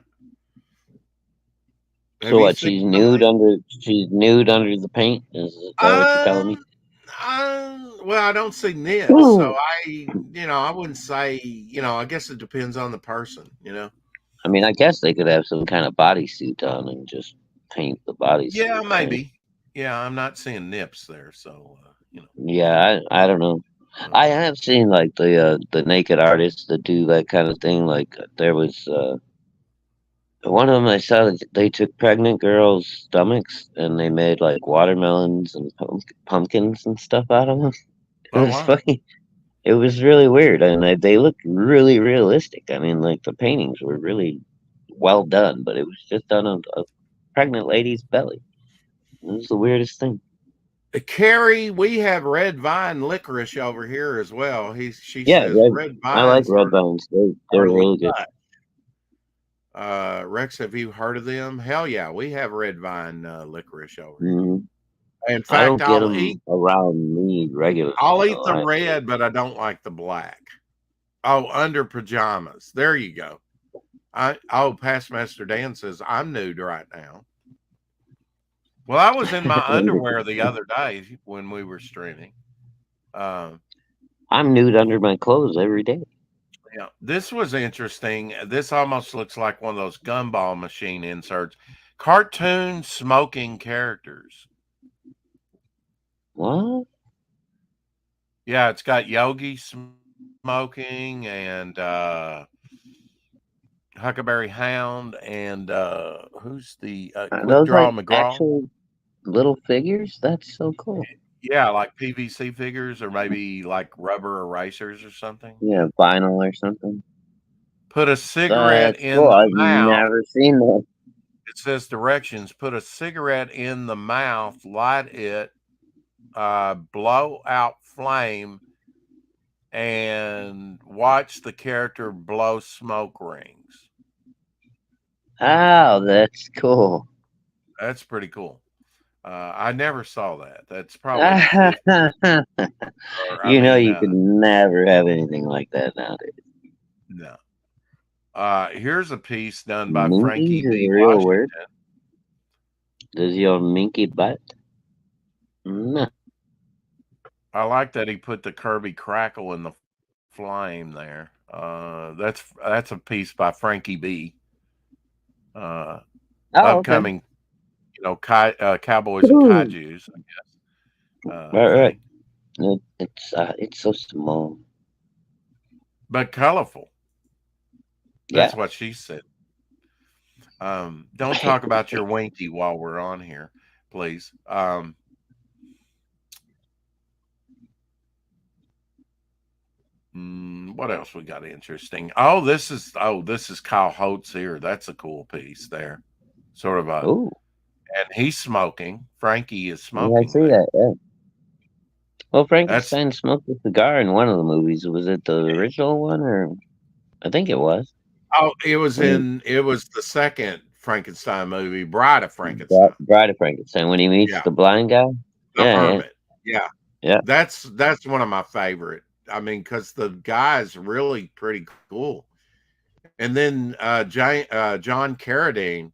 So what? She's nude under the paint? Is that what you're telling me? Well, I don't see nips, so I wouldn't say. I guess it depends on the person. I mean, I guess they could have some kind of bodysuit on and just paint the bodysuit. Yeah, maybe. Yeah, I'm not seeing nips there, so Yeah, I don't know. I have seen like the naked artists that do that kind of thing. Like there was one of them I saw. They took pregnant girls' stomachs and they made like watermelons and pumpkins and stuff out of them. It Oh was wow. fucking. It was really weird, and they looked really realistic. I mean, like the paintings were really well done, but it was just done on a pregnant lady's belly. It was the weirdest thing. Carrie, we have red vine licorice over here as well. She Yeah, says red. red I like vines red vines. They're are really good. Rex, have you heard of them? Hell yeah, we have red vine licorice over here. Hmm. In I fact, don't get them around me regularly. I'll eat Though. the red, but I don't like the black. Oh, under pajamas. There you go. Past Master Dan says I'm nude right now. Well, I was in my underwear the other day when we were streaming. I'm nude under my clothes every day. Yeah, this was interesting. This almost looks like one of those gumball machine inserts. Cartoon smoking characters. What? Yeah, it's got Yogi smoking and Huckleberry Hound and who's the Are Quick those Draw like McGraw? actual little figures? That's so cool. Yeah, like PVC figures or maybe like rubber erasers or something. Yeah, vinyl or something. Put a cigarette That's in cool. the I've mouth. never seen that. It says directions. Put a cigarette in the mouth, light it, blow out flame, and watch the character blow smoke rings. Oh, that's cool. That's pretty cool. I never saw that. That's probably 50, or You know, you could never have anything like that nowadays. no. Here's a piece done by Frankie Minkies is B. a real Washington. word. Does your minky butt? No. I like that he put the Kirby crackle in the flame there. That's a piece by Frankie B. Oh, Upcoming, cowboys and kaijus, I guess. right. Thing. It's so small. But colorful. That's Yeah. what she said. Don't talk about your winky while we're on here, please. What else we got interesting? This is Kyle Holtz here. That's a cool piece there. Sort of a Ooh. And he's smoking. Frankie is Yeah, I smoking. see that. Yeah. Well, Frankenstein smoked a cigar in one of the movies. Was it the original one, or I think it was? It was the second Frankenstein movie, Bride of Frankenstein. Bride of Frankenstein, when he meets the blind guy. The hermit. Yeah. Yeah. That's one of my favorite. I mean, because the guy's really pretty cool. And then John Carradine,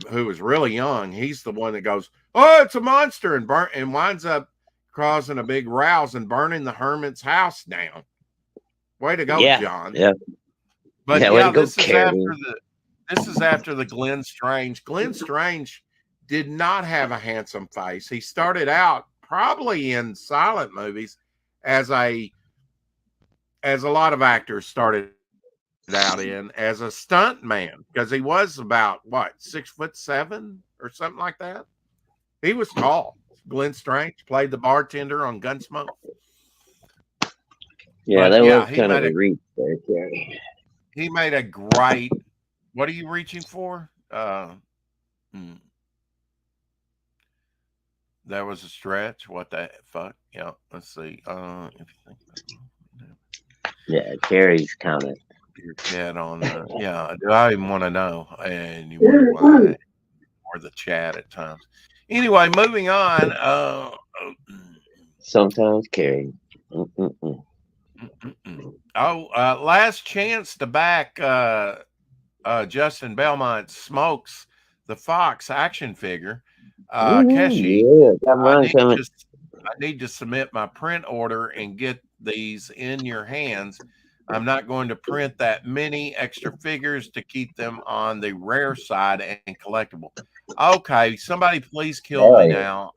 who was really young, he's the one that goes, "Oh, it's a monster," and winds up causing a big rouse and burning the hermit's house down. Way to go, John. Yeah. But this is after the Glenn Strange. Glenn Strange did not have a handsome face. He started out probably in silent movies as a lot of actors started out in as a stunt man, because he was about 6'7" or something like that. He was tall. Glenn Strange played the bartender on Gunsmoke. Yeah, that was kind of a reach there, Gary. He made a great. What are you reaching for? That was a stretch. What the fuck? Yeah, let's see. If you think yeah, Carrie's comment. Your cat on do I even want to know? And you wonder why, or the chat at times. Anyway, moving on. Sometimes Carrie. Last chance to back Justin Belmont Smokes the Fox action figure. Keshi, I need to submit my print order and get these in your hands. I'm not going to print that many extra figures to keep them on the rare side and collectible. Okay, somebody please kill me now.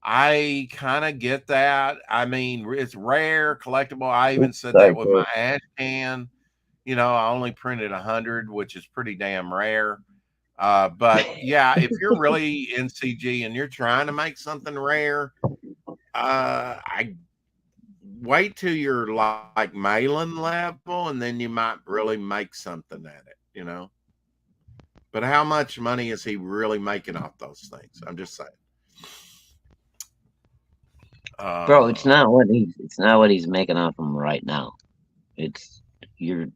I kind of get that. I mean, it's rare, collectible. I even Oops, said sorry, that with Kurt. my ash can. You know, I only printed 100, which is pretty damn rare. But yeah, if you're really in CG and you're trying to make something rare, I wait till you're like Malin level, and then you might really make something at it. You know. But how much money is he really making off those things? I'm just saying. Bro, it's not what he's making off them right now. It's you're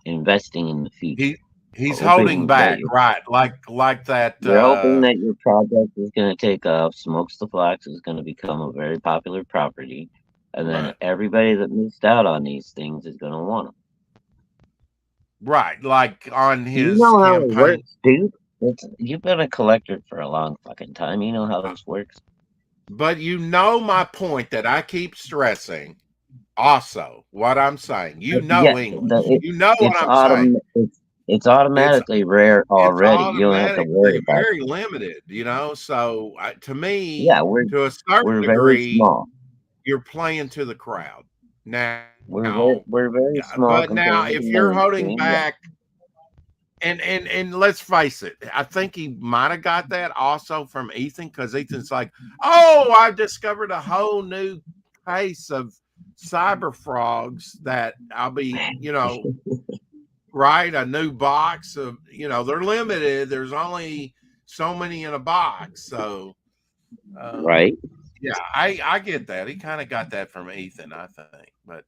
investing in the future. He's holding Hoping that back, you right? Like that. you're hoping that your project is gonna take off, Smokes the Flax is gonna become a very popular property, and then Right. everybody that missed out on these things is gonna want them. Right, like on Do you his know how it campaign. works, dude? You've been a collector for a long fucking time. You know how this works. But you know my point that I keep stressing. Also, what I'm saying, you know Yeah, English. You know what it's I'm saying. it's It's automatically rare it's already. You don't have to worry automatically about it. very limited, you know. So to me, Yeah, to a certain we're very degree, small. you're playing to the crowd now. We're very Yeah, small but now compared to the if you're holding mainstream. Yeah. back, and let's face it, I think he might have got that also from Ethan, because Ethan's like, oh, I discovered a whole new case of cyber frogs that I'll be, you know, right, a new box of, you know, they're limited. There's only so many in a box, so Right. yeah, I get that. He kind of got that from Ethan, I think, but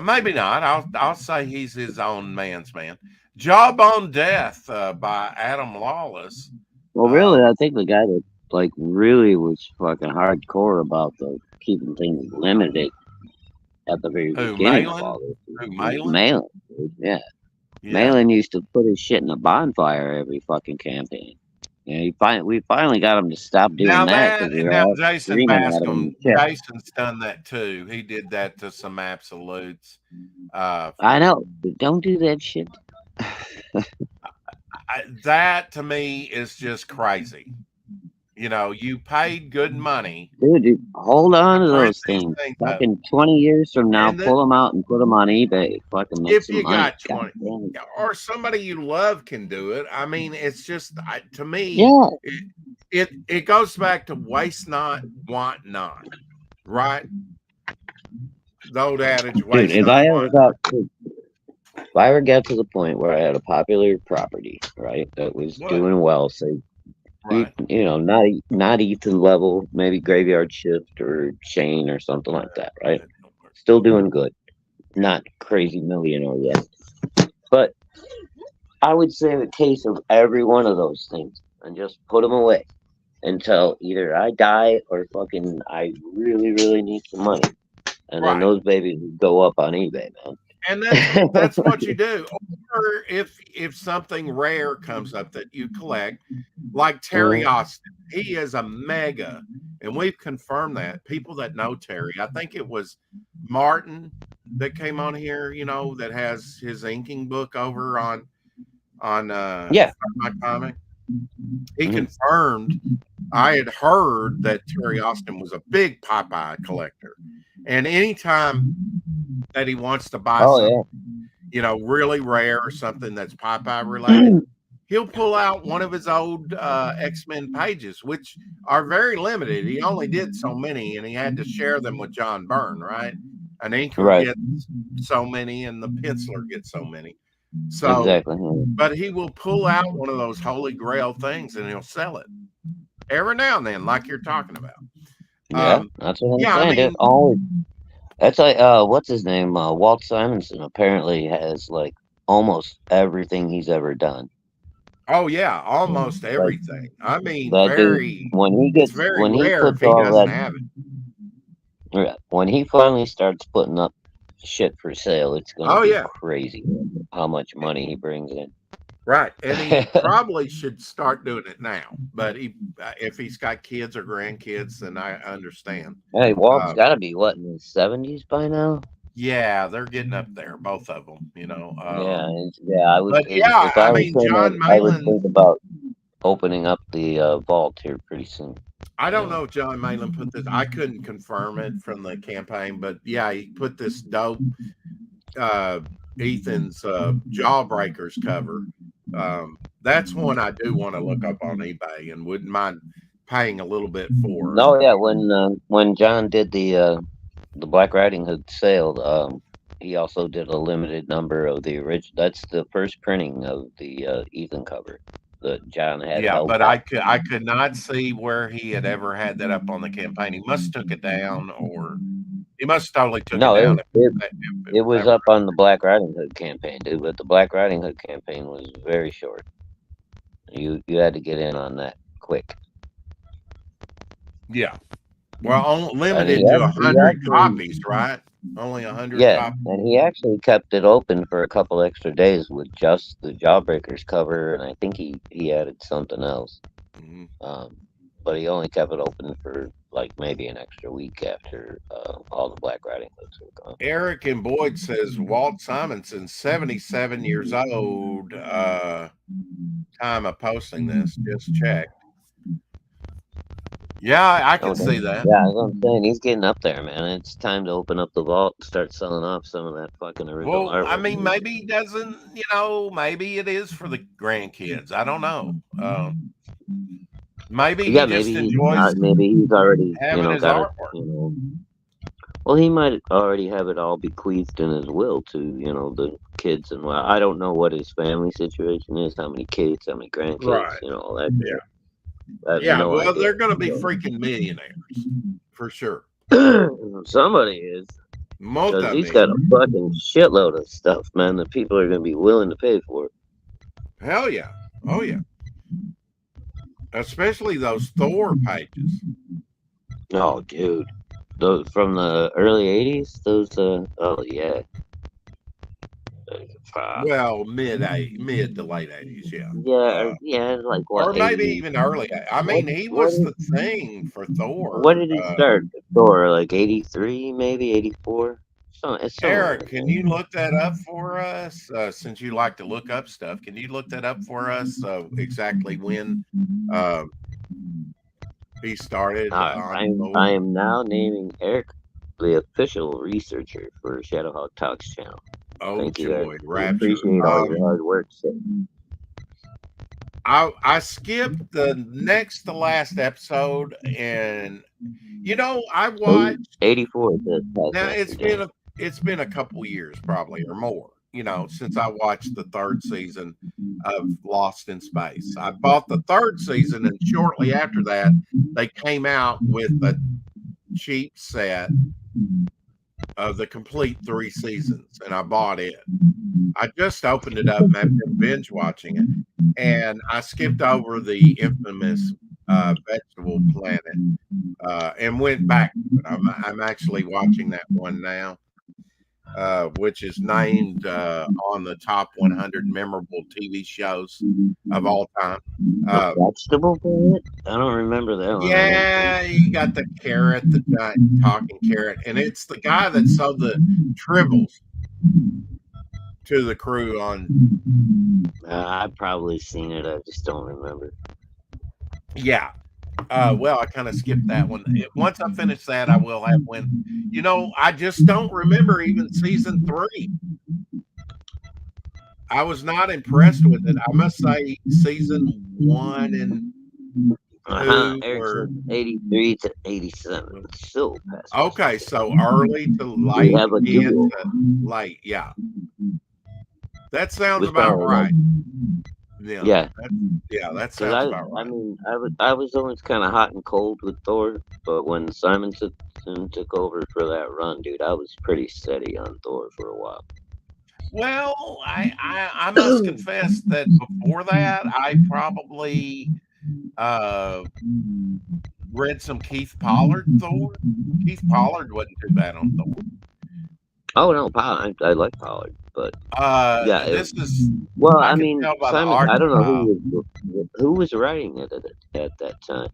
maybe not. I'll say he's his own man's man. Job on Death by Adam Lawless. Well, really, I think the guy that like really was fucking hardcore about the keeping things limited at the very Who, beginning of Malin? all this Who, was Malin? Malin. Dude. Yeah. Yeah. Malin used to put his shit in a bonfire every fucking campaign. Yeah, we finally got him to stop doing Now that that, because we and were now all Jason screaming at him in Bascom, the chat. Jason's done that too. He did that to some absolutes. I know, but don't do that shit. That to me is just crazy. You know, you paid good money Dude, hold on to to print those these things. things up. Fucking 20 years from now, And then pull them out and put them on eBay. Fucking make if some you money. got 20, God damn. or somebody you love can do it. I mean, it's just to me, Yeah. it goes back to waste not, want not, right? The old adage, Dude, waste if not, I want ever got to the point where I had a popular property, right, that was not. doing well, say, Right. you know, not Ethan level, maybe Graveyard Shift or Shane or something like that, right? Still doing good, not crazy millionaire yet, but I would say the case of every one of those things and just put them away until either I die or fucking I really, really need some money. And then Right. those babies would go up on eBay, man. And that's what you do. Or if something rare comes up that you collect, like Terry Austin, he is a mega, and we've confirmed that. People that know Terry, I think it was Martin that came on here, you know, that has his inking book over on Yeah. my comic. He confirmed. I had heard that Terry Austin was a big Popeye collector, and anytime that he wants to buy something, you know, really rare or something that's Popeye related, he'll pull out one of his old X-Men pages, which are very limited. He only did so many, and he had to share them with John Byrne, right? An inker gets so many, and the penciler gets so many. So, exactly. but he will pull out one of those holy grail things, and he'll sell it every now and then, like you're talking about. Yeah, that's what I'm saying. I mean, always. That's like what's his name? Walt Simonson apparently has like almost everything he's ever done. Oh yeah, almost everything. I mean, that very. Dude, when he It's very rare if he doesn't have it. When he finally starts putting up shit for sale, it's gonna be crazy how much money he brings in. Right, and he probably should start doing it now. But if he's got kids or grandkids, then I understand. Hey, Walt's got to be what, in his 70s by now? Yeah, they're getting up there, both of them. You know. Yeah. I would. But yeah, if I was mean, him, John I would Malin. think about opening up the vault here pretty soon. I don't know if John Malin put this. I couldn't confirm it from the campaign, but yeah, he put this dope Ethan's Jawbreakers cover. That's one I do want to look up on eBay and wouldn't mind paying a little bit for. No, yeah, when John did the Black Riding Hood sale, he also did a limited number of the original. That's the first printing of the Ethan cover that John had. Yeah, held but back. I could not see where he had ever had that up on the campaign. He must have took it down, or he must have totally took No, it down. it was up on the Black Riding Hood campaign, dude. But the Black Riding Hood campaign was very short. You had to get in on that quick. Yeah. Well, limited he to actually- 100 copies, right? Only 100 Yeah, copies. and he actually kept it open for a couple extra days with just the Jawbreakers cover, and I think he added something else. Mhm. But he only kept it open for like maybe an extra week after all the Black Riding Hoods were gone. Eric and Boyd says Walt Simonson, 77 years old. Time of posting this, just checked. Yeah, I can see that. Yeah, that's what I'm saying. He's getting up there, man. It's time to open up the vault and start selling off some of that fucking original Well, I artwork. mean, maybe he doesn't, maybe it is for the grandkids. I don't know. Maybe he just enjoys maybe he's already having his got artwork. it. Well, he might already have it all bequeathed in his will to the kids, and I don't know what his family situation is, how many kids, how many grandkids, Right. all that. Yeah. Yeah, Well, they're going to be freaking millionaires for sure. Somebody is. Because he's got a fucking shitload of stuff, man, that people are going to be willing to pay for. Hell yeah. Oh, yeah. Especially those Thor pages. Oh, dude. Those from the early 80s? Those, oh, yeah. Well, mid to late 80s, yeah. Yeah, like what? Or maybe 80s? even early. I mean, he was the thing for Thor. When did he start? Thor, like 83, maybe 84? Eric, can you look that up for us? Since you like to look up stuff, can you look that up for us? Exactly when he started? I am now naming Eric the official researcher for Shadowhawk Talks channel. Oh, thank joy, you, Eric. rapture. Appreciate all your hard work. I skipped the next to last episode, and I watched 84. Now it's been a couple years probably or more, since I watched the third season of Lost in Space. I bought the third season, and shortly after that, they came out with a cheap set of the complete 3 seasons, and I bought it. I just opened it up and I've been binge watching it, and I skipped over the infamous Vegetable Planet and went back. I'm actually watching that one now, which is named on the top 100 memorable TV shows of all time. Vegetable Planet? I don't remember that one. Yeah, you got the carrot, the giant talking carrot, and it's the guy that sold the tribbles to the crew on. I've probably seen it. I just don't remember. Yeah. Well, I kind of skipped that one. Once I finish that, I will have one. I just don't remember even season 3. I was not impressed with it. I must say, season 1 and 2 were 83 to 87. So past. Okay, so early to late, to late. Yeah, that sounds about right. Yeah, that sounds about right. I mean, I was always kind of hot and cold with Thor, but when Simonson took over for that run, dude, I was pretty steady on Thor for a while. Well, I must confess that before that, I probably read some Keith Pollard Thor. Keith Pollard wasn't too bad on Thor. Oh no, Pollard. I like Pollard, but this is well. I mean, Simon. I don't know who was writing it at that time.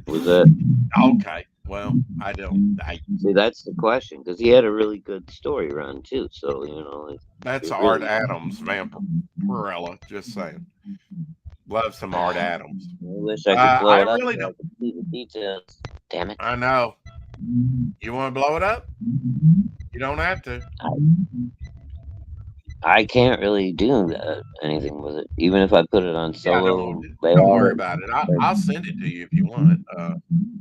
Was it okay? Well, I don't. See, that's the question, because he had a really good story run too. So that's Art Adams, Vampirella. Just saying. Love some Art Adams. I wish I could blow I it up really so I don't. could see the details. Damn it. I know. You want to blow it up? You don't have to. I can't really do anything with it. Even if I put it on Yeah, solo don't worry layout. about it. I'll send it to you if you want.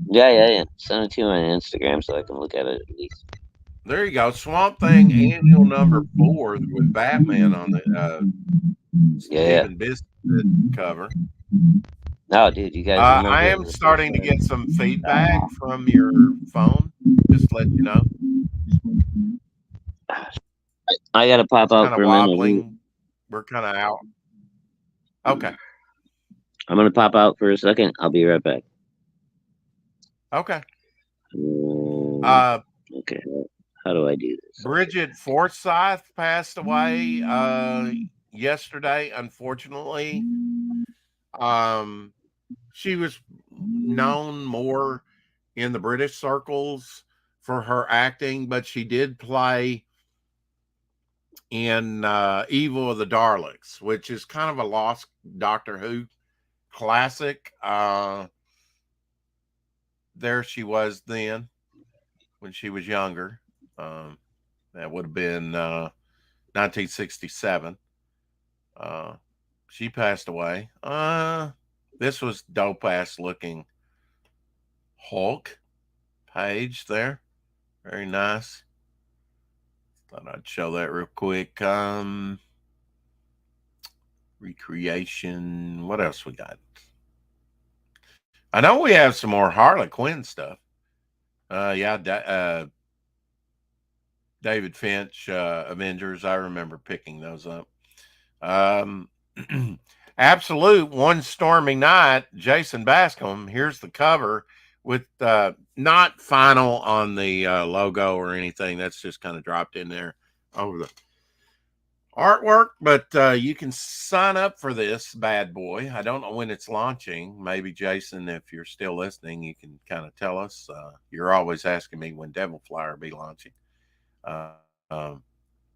Yeah. Send it to me on Instagram so I can look at it at least. There you go. Swamp Thing annual number 4 with Batman on the Yeah. Stephen Biscuit cover. Oh, dude, you guys I remember am the starting to get some feedback from your phone. Just to let you know. I gotta pop It's out kind of for a minute. wobbling. We're kind of out. Okay. I'm gonna pop out for a second. I'll be right back. Okay. Okay. How do I do this? Bridget Forsyth passed away yesterday, unfortunately. She was known more in the British circles for her acting, but she did play in Evil of the Daleks, which is kind of a lost Doctor Who classic. There she was then when she was younger. That would have been 1967. She passed away. This was dope ass looking Hulk page there. Very nice. Thought I'd show that real quick. Recreation. What else we got? I know we have some more Harley Quinn stuff. David Finch, Avengers. I remember picking those up. Absolute One Stormy Night, Jason Bascom. Here's the cover with not final on the logo or anything. That's just kind of dropped in there over the artwork, but you can sign up for this bad boy. I don't know when it's launching. Maybe Jason, if you're still listening, you can kind of tell us. You're always asking me when Devil Flyer will be launching.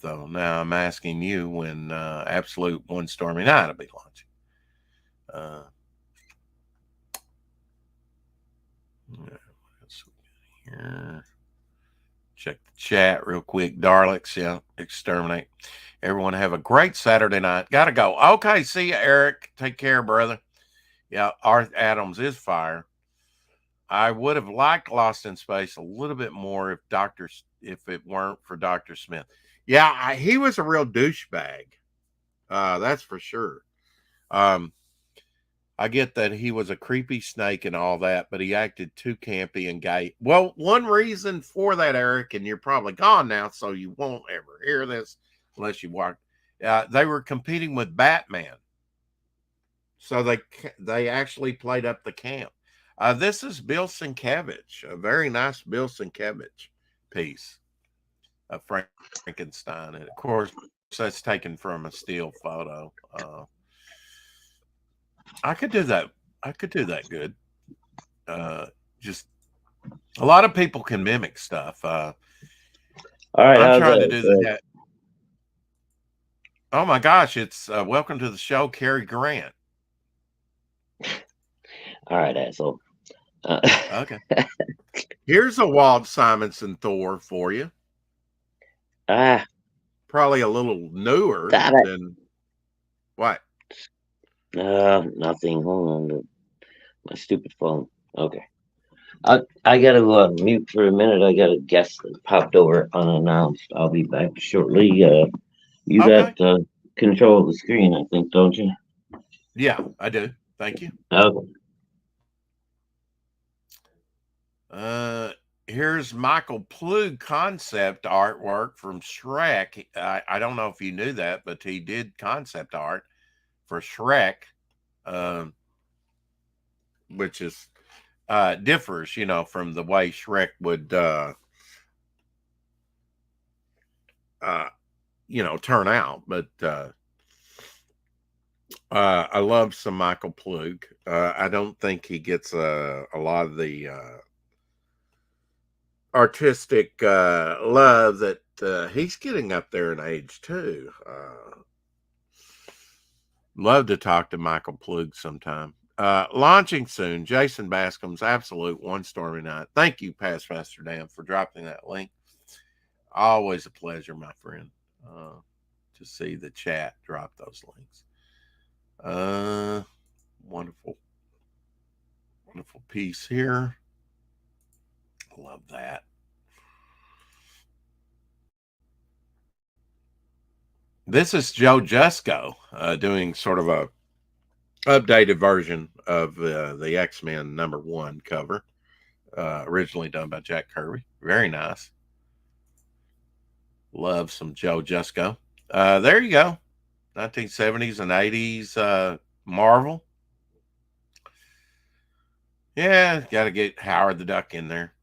So now I'm asking you when Absolute One Stormy Night will be launching. Here. Check the chat real quick. Daleks, yeah, exterminate. Everyone have a great Saturday night. Gotta go. Okay, see you, Eric. Take care, brother. Yeah, Art Adams is fire. I would have liked Lost in Space a little bit more if it weren't for Dr. Smith. Yeah, he was a real douchebag. That's for sure. I get that he was a creepy snake and all that, but he acted too campy and gay. Well, one reason for that, Eric, and you're probably gone now, so you won't ever hear this unless you walk. They were competing with Batman, so they actually played up the camp. This is Bill Sienkiewicz, a very nice Bill Sienkiewicz piece of Frankenstein, and of course that's taken from a still photo. I could do that. I could do that good. Just a lot of people can mimic stuff. All right, I'm trying to do that. Oh my gosh! It's welcome to the show, Cary Grant. All right, asshole. Okay. Here's a Walt Simonson Thor for you. Probably a little newer than what? Nothing. Hold on. My stupid phone. Okay. I gotta mute for a minute. I got a guest that popped over unannounced. I'll be back shortly. You got control of the screen, I think, don't you? Yeah, I do. Thank you. Okay. Here's Michael Plug concept artwork from Shrek. I don't know if you knew that, but he did concept art for Shrek, which is differs, from the way Shrek would, turn out. But I love some Michael Plug. I don't think he gets a lot of the artistic love that he's getting up there in age too. Love to talk to Michael Plug sometime. Launching soon. Jason Bascom's Absolute One Stormy Night. Thank you, Past Faster Dan, for dropping that link. Always a pleasure, my friend, to see the chat drop those links. Wonderful, wonderful piece here. Love that. This is Joe Jusko doing sort of a updated version of the X-Men #1 cover, originally done by Jack Kirby. Very nice. Love some Joe Jusko. There you go. 1970s and 80s Marvel. Yeah, got to get Howard the Duck in there.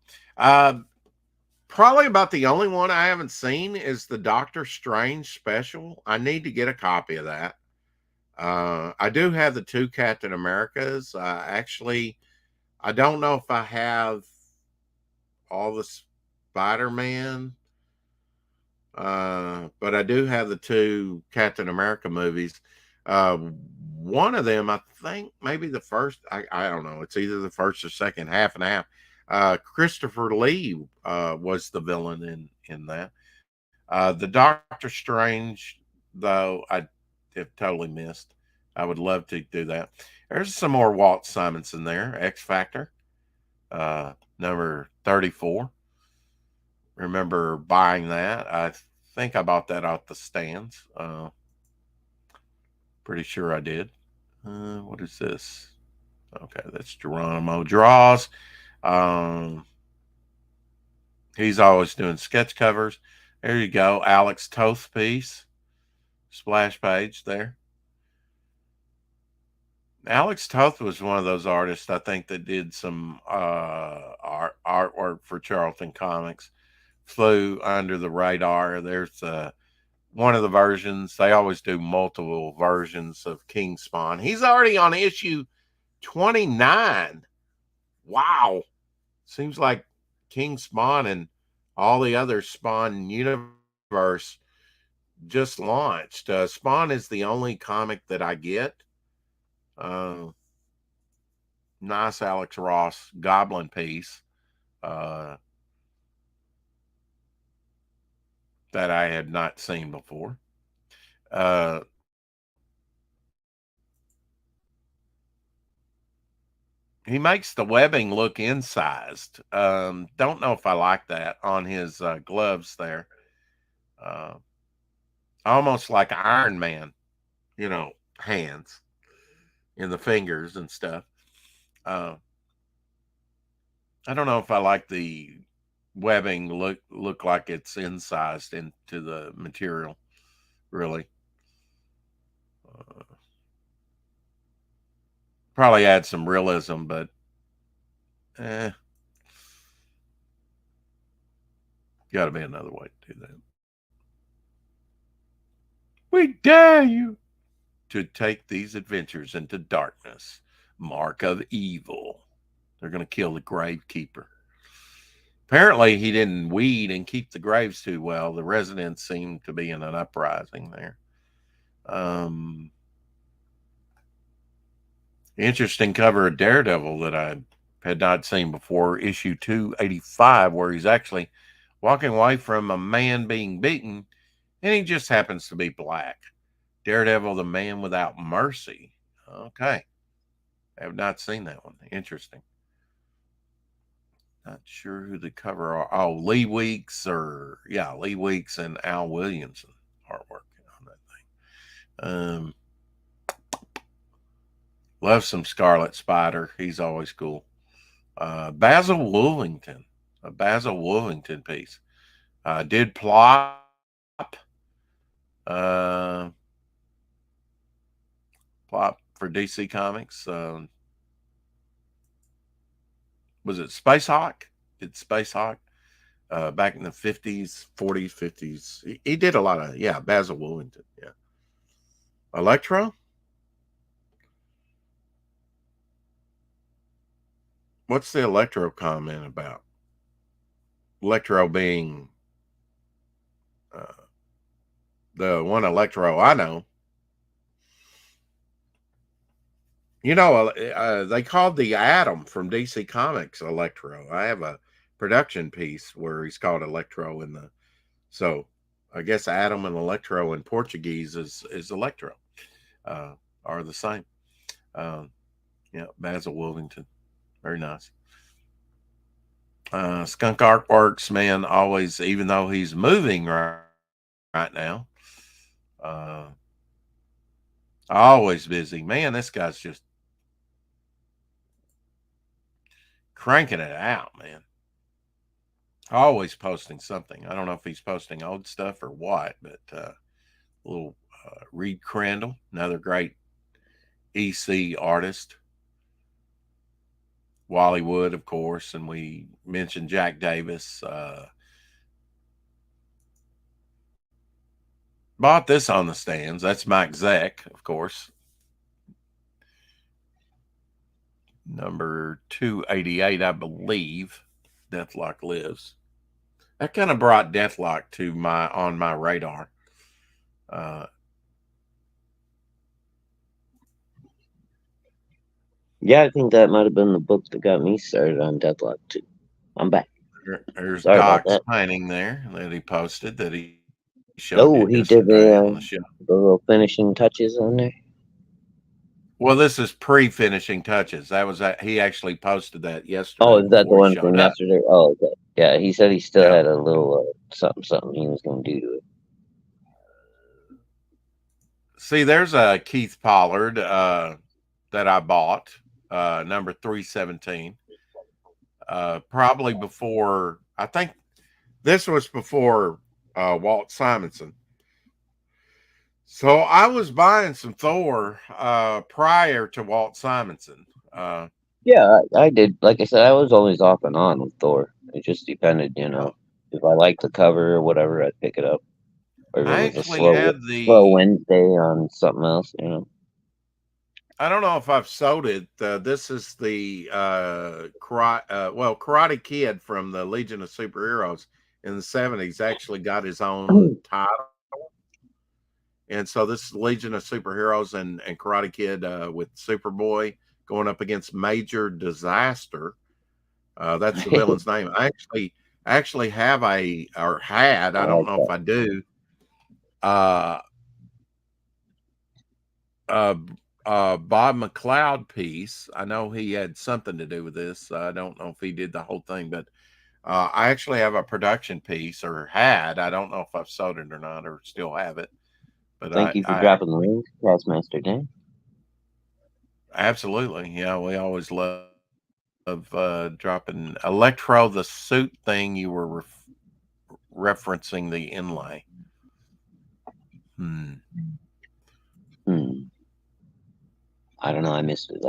Probably about the only one I haven't seen is the Doctor Strange special. I need to get a copy of that. I do have the 2 Captain Americas. Actually, I don't know if I have all the Spider-Man, but I do have the 2 Captain America movies. One of them, I think, maybe the first. I don't know. It's either the first or second, half and half. Christopher Lee was the villain in that. The Doctor Strange, though, I have totally missed. I would love to do that. There's some more Walt Simonson there. X Factor, number 34. Remember buying that. I think I bought that off the stands. Pretty sure I did. What is this? Okay, that's Geronimo Draws. He's always doing sketch covers. There you go. Alex Toth piece. Splash page there. Alex Toth was one of those artists, I think, that did some artwork for Charlton Comics. Flew under the radar. There's one of the versions. They always do multiple versions of King Spawn. He's already on issue 29. Wow. Seems like King Spawn and all the other Spawn universe just launched. Spawn is the only comic that I get. Nice Alex Ross Goblin piece that I had not seen before. He makes the webbing look incised. Don't know if I like that on his gloves there. Almost like Iron Man, hands in the fingers and stuff. I don't know if I like the webbing look like it's incised into the material, really. Probably add some realism, but got to be another way to do that. We dare you to take these adventures into darkness. Mark of evil. They're going to kill the gravekeeper. Apparently, he didn't weed and keep the graves too well. The residents seem to be in an uprising there. Interesting cover of Daredevil that I had not seen before, issue 285, where he's actually walking away from a man being beaten, and he just happens to be black. Daredevil, the Man Without Mercy. Okay. I have not seen that one. Interesting. Not sure who the cover are. Oh, Lee Weeks Lee Weeks and Al Williamson artwork on that thing. Love some Scarlet Spider. He's always cool. Basil Wolvington. A Basil Wolvington piece. Did Plop. Plop for DC Comics. Was it Space Hawk? Did Space Hawk back in the 50s, 40s, 50s. He did a lot of, Basil Wolvington. Yeah. Electro? What's the Electro comment about? Electro being the one Electro I know. they called the Atom from DC Comics Electro. I have a production piece where he's called Electro in the. So I guess Atom and Electro in Portuguese is Electro, are the same. Yeah, Basil Wolvington, very nice. Skunk Artworks, man, always, even though he's moving right now, always busy. Man, this guy's just cranking it out, man. Always posting something. I don't know if he's posting old stuff or what, but little Reed Crandall, another great EC artist. Wally Wood, of course, and we mentioned Jack Davis. Bought this on the stands. That's Mike Zeck, of course. Number 288, I believe. Deathlock Lives. That kind of brought Deathlock to on my radar. Yeah, I think that might have been the book that got me started on Deathlock too. I'm back. There's Sorry about Doc's that. painting there that he posted that he showed Oh, he did on the show. the little finishing touches on there. Well, this is pre-finishing touches. That was he actually posted that yesterday. Oh, is that the before he one showed from up. yesterday? Oh, okay. Yeah, he said he still Yeah. had a little something he was going to do to it. See, there's a Keith Pollard that I bought, number 317. Probably before, I think this was before Walt Simonson. So I was buying some Thor prior to Walt Simonson. Yeah, I did. Like I said, I was always off and on with Thor. It just depended, you know. If I liked the cover or whatever, I'd pick it up. Or if I it was a actually slow had Wednesday on something else, you know. I don't know if I've sold it. This is the Karate Kid from the Legion of Superheroes in the 70s actually got his own title. And so this is Legion of Superheroes and Karate Kid with Superboy going up against Major Disaster. That's the villain's name. I actually have I don't know if I do. Bob McLeod piece. I know he had something to do with this. I don't know if he did the whole thing, but I actually have a production piece, or had. I don't know if I've sold it or not, or still have it. But Thank you for dropping the link, Taskmaster Dan. Absolutely. Yeah, we always love dropping Electro, the suit thing. You were referencing the inlay. I don't know. I missed it.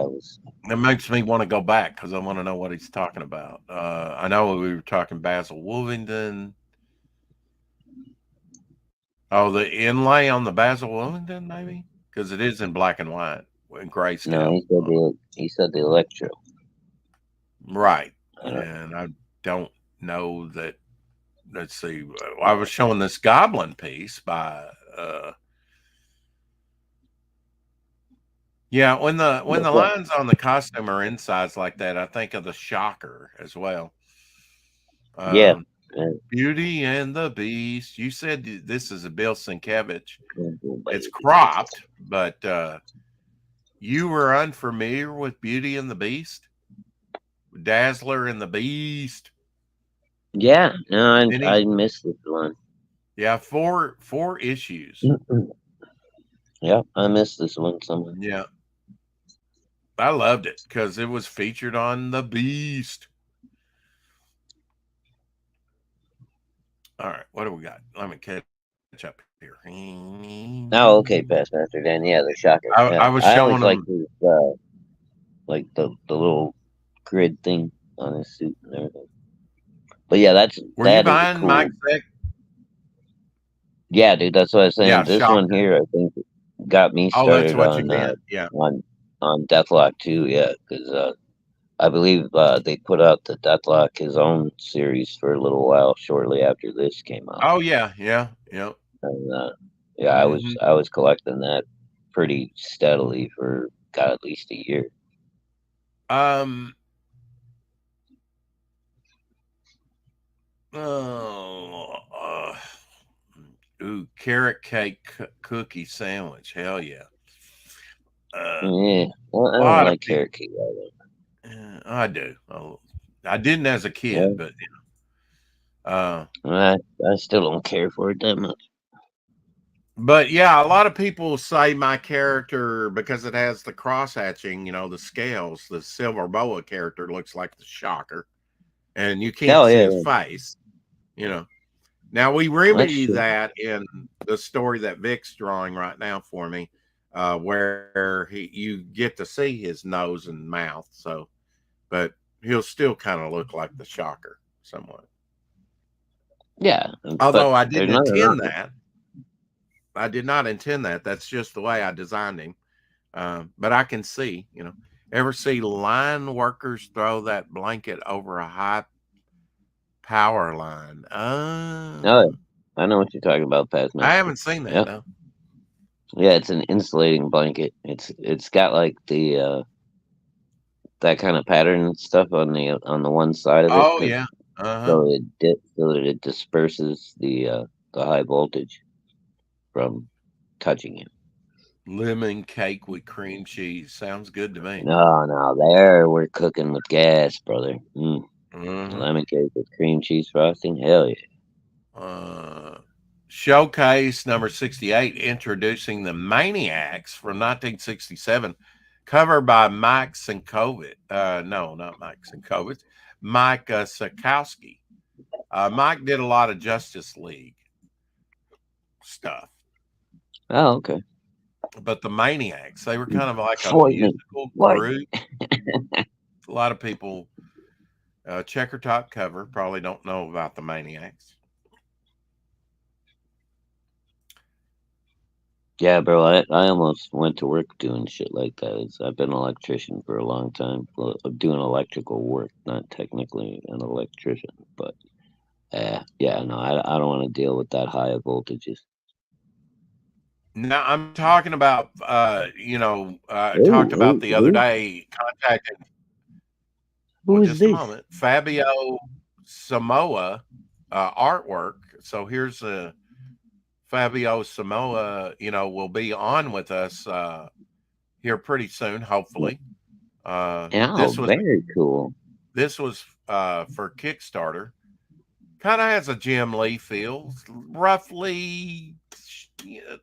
It makes me want to go back because I want to know what he's talking about. I know we were talking Basil Wolvington. Oh, the inlay on the Basil Wolvington, maybe? Because it is in black and white in grayscale. No, he said the Electro. Right. And I don't know that. Let's see. I was showing this Goblin piece by. Yeah, when the lines on the costume are insides like that, I think of the Shocker as well. Yeah. Beauty and the Beast. You said this is a Bill Sienkiewicz. It's cropped, but you were unfamiliar with Beauty and the Beast? Dazzler and the Beast. Yeah, no, I missed this one. Yeah, four issues. Yeah, I missed this one somewhere. Yeah. I loved it because it was featured on The Beast. All right, what do we got? Let me catch up here. Oh, okay, Taskmaster Dan. Yeah, the Shocker. I was showing like his, like the little grid thing on his suit and everything. But yeah, Were you buying cool. Mike Zeck? Yeah, dude, that's what I was saying. Yeah, this Shocker. one here, I think, got me started on Deathlock too. Yeah, because I believe they put out the Deathlock his own series for a little while shortly after this came out. Oh yeah. And, I was collecting that pretty steadily for got at least a year. Um. Ooh, carrot cake cookie sandwich. Hell yeah. Yeah, well, I don't Lot of like people. carrot cake either. I do. Oh, I didn't as a Yeah, kid, but uh, I still don't care for it that much. but yeah, a lot of people say my character, because it has the cross hatching, the scales, the silver boa character looks like the Shocker, and you can't Oh see yeah, his yeah. face. You know. Now we That's remedy true. that in the story that Vic's drawing right now for me, where you get to see his nose and mouth. So, but he'll still kind of look like the Shocker somewhat. Yeah, but Although I there's didn't nothing intend wrong. that. I did not intend that. That's just the way I designed him. But I can see, ever see line workers throw that blanket over a high power line? Oh, yeah. I know what you're talking about, Past I Master. haven't seen that Yep. though. Yeah, it's an insulating blanket. It's got like the that kind of pattern and stuff on the one side of it, Oh yeah. so that it disperses the high voltage from touching it. Lemon cake with cream cheese sounds good to me. No, there we're cooking with gas, brother. Mhm. Lemon cake with cream cheese frosting, hell yeah. Showcase number 68, introducing the Maniacs from 1967, cover by Mike Sinkovich. No, not Mike Sinkovich. Mike Sikowski. Mike did a lot of Justice League stuff, Oh, okay. but the Maniacs, they were kind of like a Fight me. musical Fight. group. A lot of people, checker top cover, probably don't know about the Maniacs. Yeah, bro, I almost went to work doing shit like that. I've been an electrician for a long time, doing electrical work, not technically an electrician, but yeah, no, I don't want to deal with that high of voltages. No, I'm talking about, I talked about the other Ooh, day contacting, who well, is just a this? moment, Fabio Samoa artwork. So here's Fabio Samoa, will be on with us here pretty soon, hopefully. Oh, This was very cool. for Kickstarter. Kind of has a Jim Lee feel, roughly,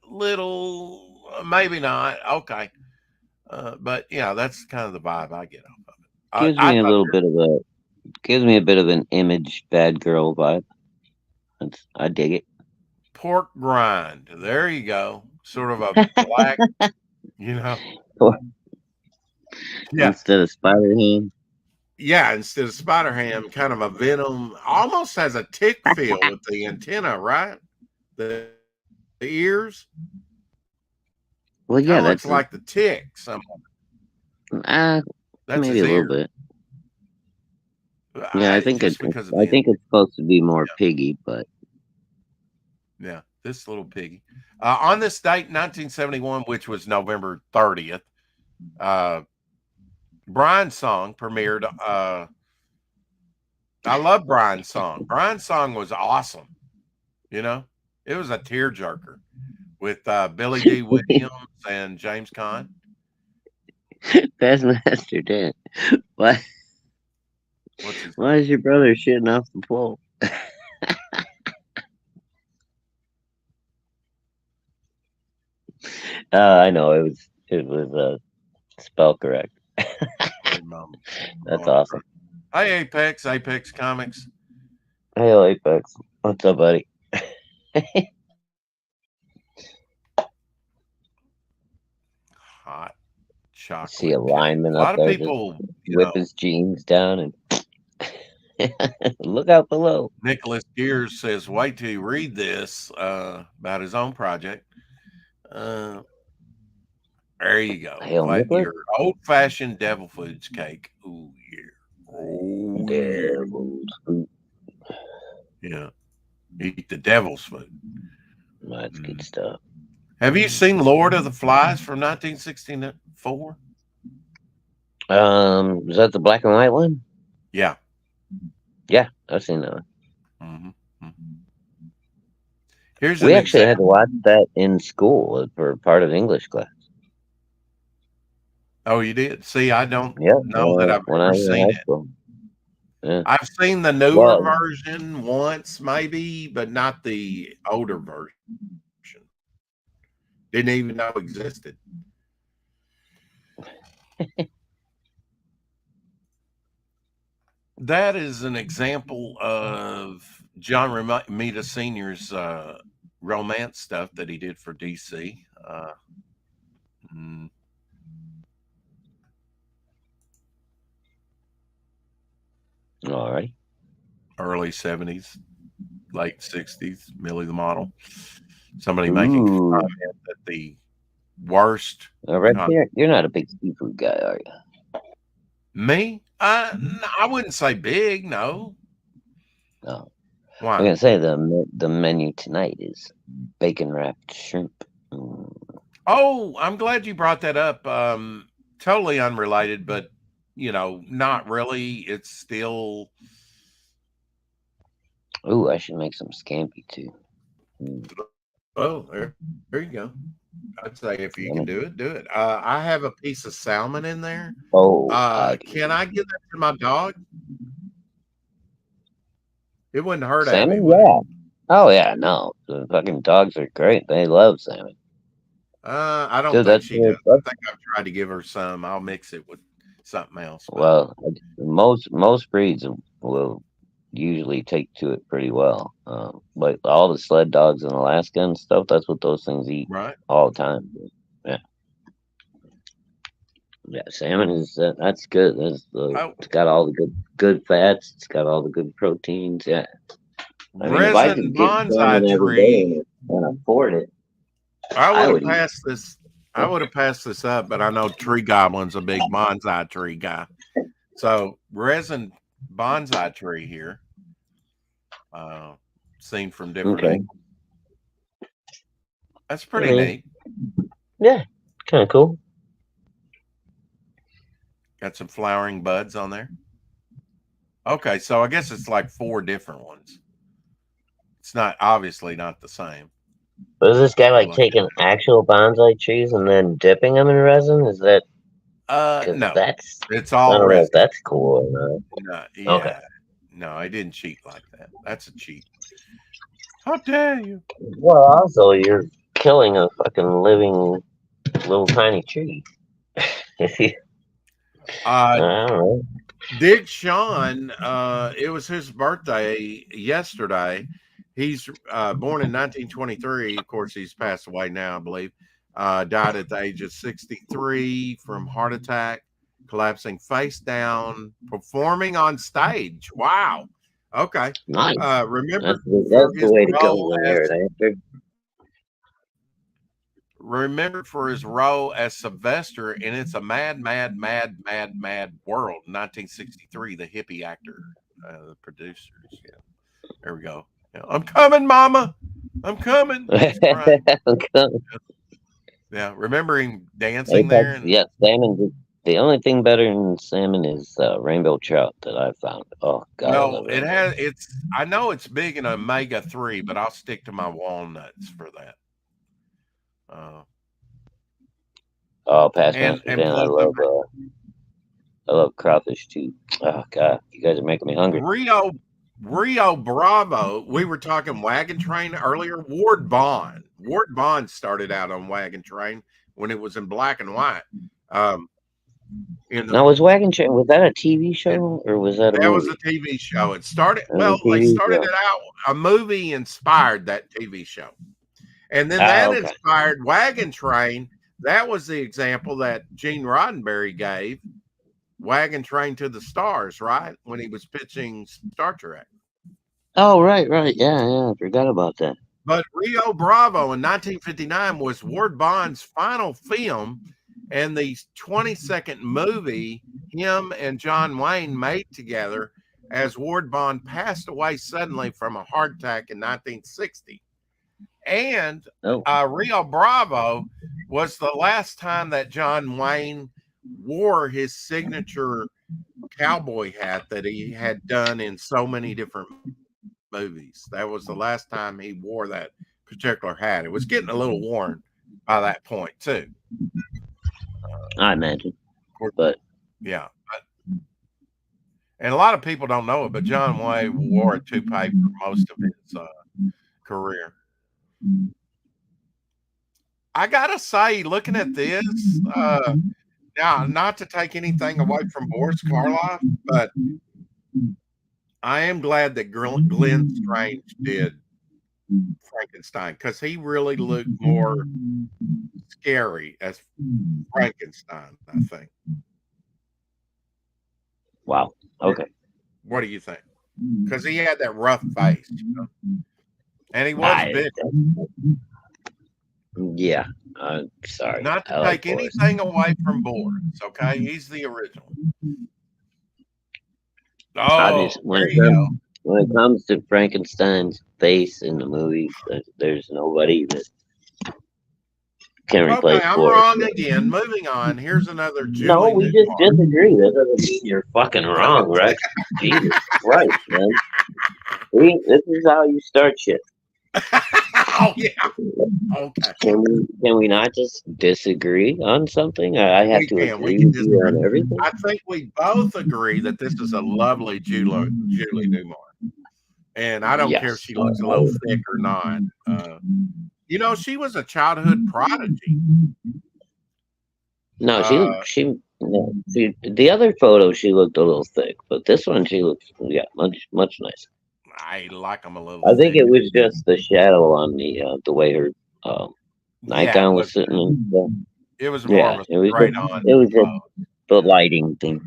little, maybe not. Okay. But yeah, that's kind of the vibe I get off of it. Gives I me thought gives me a bit of an Image bad girl vibe. I dig it. pork grind. There you go. Sort of a black, you know. Yeah. Instead of Spider Ham. Yeah, instead of Spider Ham, kind of a Venom, almost has a tick feel with the antenna, right? The ears Well, kind yeah, of looks that's like the tick. That's maybe his a little ear. bit. Yeah, Just because of I think it's supposed to be more piggy, but yeah, this little piggy. On this date, 1971, which was November 30th, Brian's song premiered. I love Brian's song. Brian's song was awesome. It was a tearjerker with Billy D. Williams and James Caan. Past Master Dan. Why? Why is your brother shitting off the pole? I know it was spell correct. That's awesome. Hey, Apex Comics. Hey, Apex. What's up, buddy? Hot chocolate. See a lineman a lot up of there people whip his jeans down and look out below. Nicholas Gears says, wait till you read this about his own project. There you go. Your old-fashioned devil foods cake. Ooh, yeah. Oh, Devil's food. Yeah. Eat the devil's food. That's good stuff. Have you seen Lord of the Flies from 1964? Is that the black and white one? Yeah. Yeah, I've seen that one. Mm-hmm. Here's We an actually had to example. watch that in school for part of English class. Oh, you did? See, I don't Yeah, know that I've when I ever was in seen high it. school. Yeah. I've seen the newer Well, version once, maybe, but not the older version. Didn't even know existed. That is an example of John Romita Sr.'s romance stuff that he did for DC. Mm, all right. early 70s, late 60s, Millie the Model. Somebody making Ooh. comment that the worst. Red Bear, you're not a big seafood guy, are you? Me? I wouldn't say big, no. No. Why? I'm gonna say the menu tonight is bacon wrapped shrimp. Oh, I'm glad you brought that up. Totally unrelated, but not really. It's still. Ooh, I should make some scampi too. Oh, there you go. I'd say if you can do it, do it. I have a piece of salmon in there. Oh, Can I give that to my dog? It wouldn't hurt Abby, salmon? would it? Yeah. Oh yeah, no. The fucking dogs are great. They love salmon. I don't Dude, think that's she does. I think I've tried to give her some. I'll mix it with something else. But well, most breeds will usually take to it pretty well. But all the sled dogs in Alaska and stuff, that's what those things eat right. all the time. Yeah, yeah. Salmon is that's good. Oh, It's got all the good fats. It's got all the good proteins. Yeah. I mean, if I resin could get bonsai salmon every day tree. and afford it, I I would have would eat. passed this. I would have passed this up, but I know Tree Goblin's a big bonsai tree guy. So resin bonsai tree here, seen from different Okay. angles. That's pretty neat. Yeah, kind of cool. Got some flowering buds on there. Okay, so I guess it's like 4 different ones. It's not obviously not the same. But is this guy like Look taking actual bonsai trees and then dipping them in resin? Is that because no, that's it's I all don't know if resin. that's cool or No, not. Okay. yeah, no, I didn't cheat like that. That's a cheat. How dare you? Well, also you're killing a fucking living little tiny tree. I don't know. Dick Sean, it was his birthday yesterday. He's born in 1923. Of course, he's passed away now, I believe. Died at the age of 63 from heart attack, collapsing face down, performing on stage. Wow. Okay. Nice. Remember That's for the his way to go role when as you're an actor. remembered for his role as Sylvester in It's a Mad, Mad, Mad, Mad, Mad World, 1963, the hippie actor, the producers. Yeah. There we go. Yeah. I'm coming, Mama. I'm coming. He's crying. Yeah. Remember him dancing Apex, there? And yeah, salmon. The only thing better than salmon is rainbow trout that I've found. Oh God, I no, love it rainbow. has, I know it's big in omega-3, but I'll stick to my walnuts for that. Oh, past And Amsterdam, plus I love crawfish too. Oh God, you guys are making me hungry. Rio Bravo. We were talking Wagon Train earlier. Ward Bond started out on Wagon Train when it was in black and white. Now, was that a TV show or was that a That was movie? a TV show. It started It was a they TV started show. it out. A movie inspired that TV show, and then that Okay. inspired Wagon Train. That was the example that Gene Roddenberry gave. Wagon Train to the Stars, right? When he was pitching Star Trek. Oh, right. Yeah, I forgot about that. But Rio Bravo in 1959 was Ward Bond's final film and the 20-second movie him and John Wayne made together as Ward Bond passed away suddenly from a heart attack in 1960. And Oh. Rio Bravo was the last time that John Wayne wore his signature cowboy hat that he had done in so many different movies. That was the last time he wore that particular hat. It was getting a little worn by that point too. I imagine. Of course, But yeah. And a lot of people don't know it, but John Wayne wore a toupee for most of his career. I gotta say, looking at this, now not to take anything away from Boris Karloff, but I am glad that Glenn Strange did Frankenstein because he really looked more scary as Frankenstein, I think. wow. Okay. What do you think? Because he had that rough face, and he was big. Yeah. I'm sorry. Not to take anything away from Boris, okay? He's the original. Oh, there you go. When it comes to Frankenstein's face in the movies, there's nobody that can replace I'm Boris. wrong again. Moving on. Here's another Julie. No, we just disagree. That doesn't mean you're fucking wrong, right? Jesus Christ, man. This is how you start shit. Oh yeah. Okay. Can we not just disagree on something? I have to agree with you on everything. I think we both agree that this is a lovely Julie Newmar, and I don't care if she looks a little thick or not. You know, she was a childhood prodigy. No, the other photo she looked a little thick, but this one she looks much nicer. I like them a little. I think it was just the shadow on the way her nightgown was sitting in. It was more of a straight on. It was the lighting thing.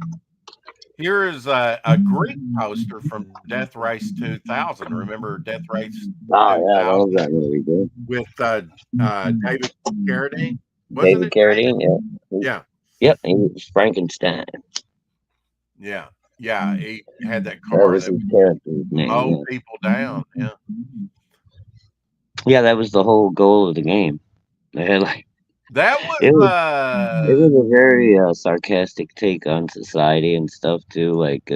Here is a Greek poster from Death Race 2000. Remember Death Race? Oh yeah, that was that movie, dude. With David Carradine. David Carradine, yeah. Yeah. Yep, he was Frankenstein. Yeah. Yeah, he had that car that was his character's name. Mow people down. Yeah. Yeah, that was the whole goal of the game. They had that was it was a very sarcastic take on society and stuff too. Like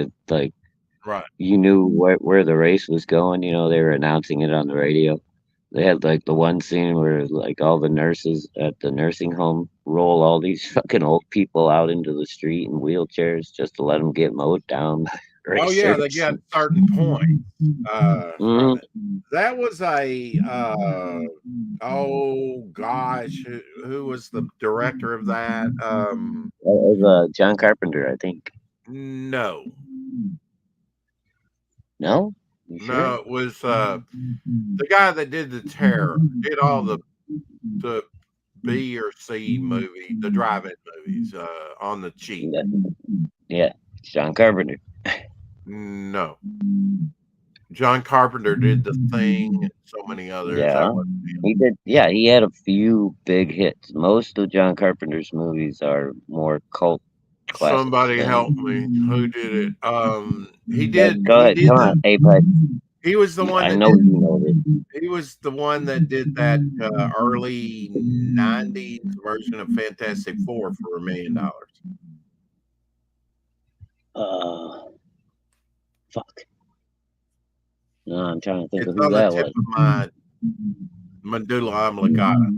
right. You knew where the race was going. You know, they were announcing it on the radio. They had like the one scene where like all the nurses at the nursing home roll all these fucking old people out into the street in wheelchairs just to let them get mowed down. Oh yeah, they got certain points. That was a oh gosh, who was the director of that? It was John Carpenter, I think. No. No? No, it was the guy that did The Terror, did all the B or C movie, the drive-in movies on the cheap. Yeah, John Carpenter. No. John Carpenter did The Thing and so many others. Yeah, he did. Yeah, he had a few big hits. Most of John Carpenter's movies are more cult classics. Somebody help me. Who did it? He did. Go ahead. Come on, Apex. He was the one. I know you know this. He was the one that did that early '90s version of Fantastic Four for $1 million. Fuck. No, I'm trying to think of who that was. My medulla oblongata.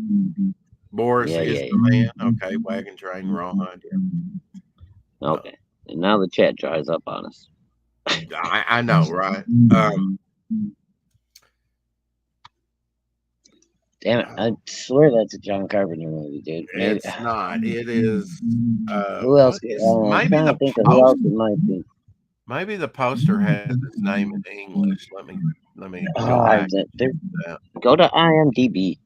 Boris is the man. Okay, wagon train, rawhide. Yeah. Okay, and now the chat dries up on us. I know, right? Damn it! I swear that's a John Carpenter movie, dude. Maybe. It's not. It is. Who else? I'm trying to think of who else it might be. Maybe the poster has his name in English. Let me go back. Go to IMDb.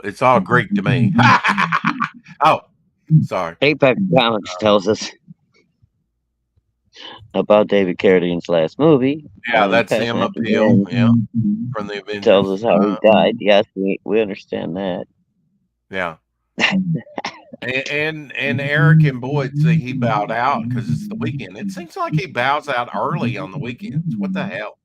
It's all Greek to me. Oh, sorry. Apex Comics tells us about David Carradine's last movie. Yeah, that's him appeal. Yeah, from the Avengers. Tells us how he died. Yes, we understand that. Yeah. and Eric and Boyd say he bowed out because it's the weekend. It seems like he bows out early on the weekends. What the hell?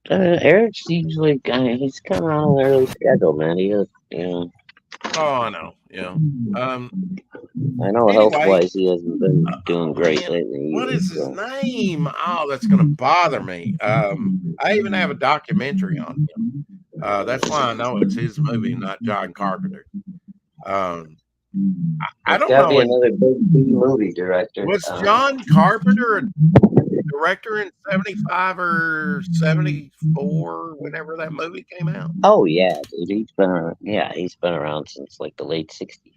Eric's usually he's kind of on an early schedule, man. He is, Oh, I know. Yeah. I know health Anyway, wise he hasn't been doing great man, lately what either. is his So. name? Oh, that's gonna bother me. I even have a documentary on him. That's why I know it's his movie, not John Carpenter. I It's don't got to be know. another big B movie director. Was John Carpenter a director in 75 or 74 whenever that movie came out? Oh yeah, dude. He's been around. Yeah, he's been around since like the late '60s.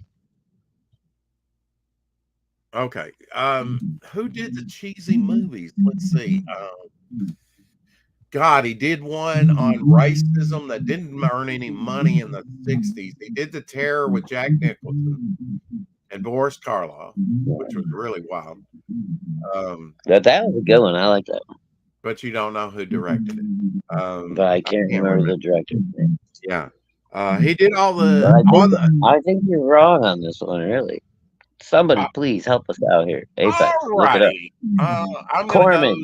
Okay. Who did the cheesy movies? Let's see. God, he did one on racism that didn't earn any money in the 60s. He did The Terror with Jack Nicholson and Boris Karloff, which was really wild. That was a good one. I like that one. But you don't know who directed it. But I can't remember the director's name. Yeah. He did all But the I think you're wrong on this one, really. Somebody, please help us out here. Apex, look it up. Alrighty. I'm gonna Corman,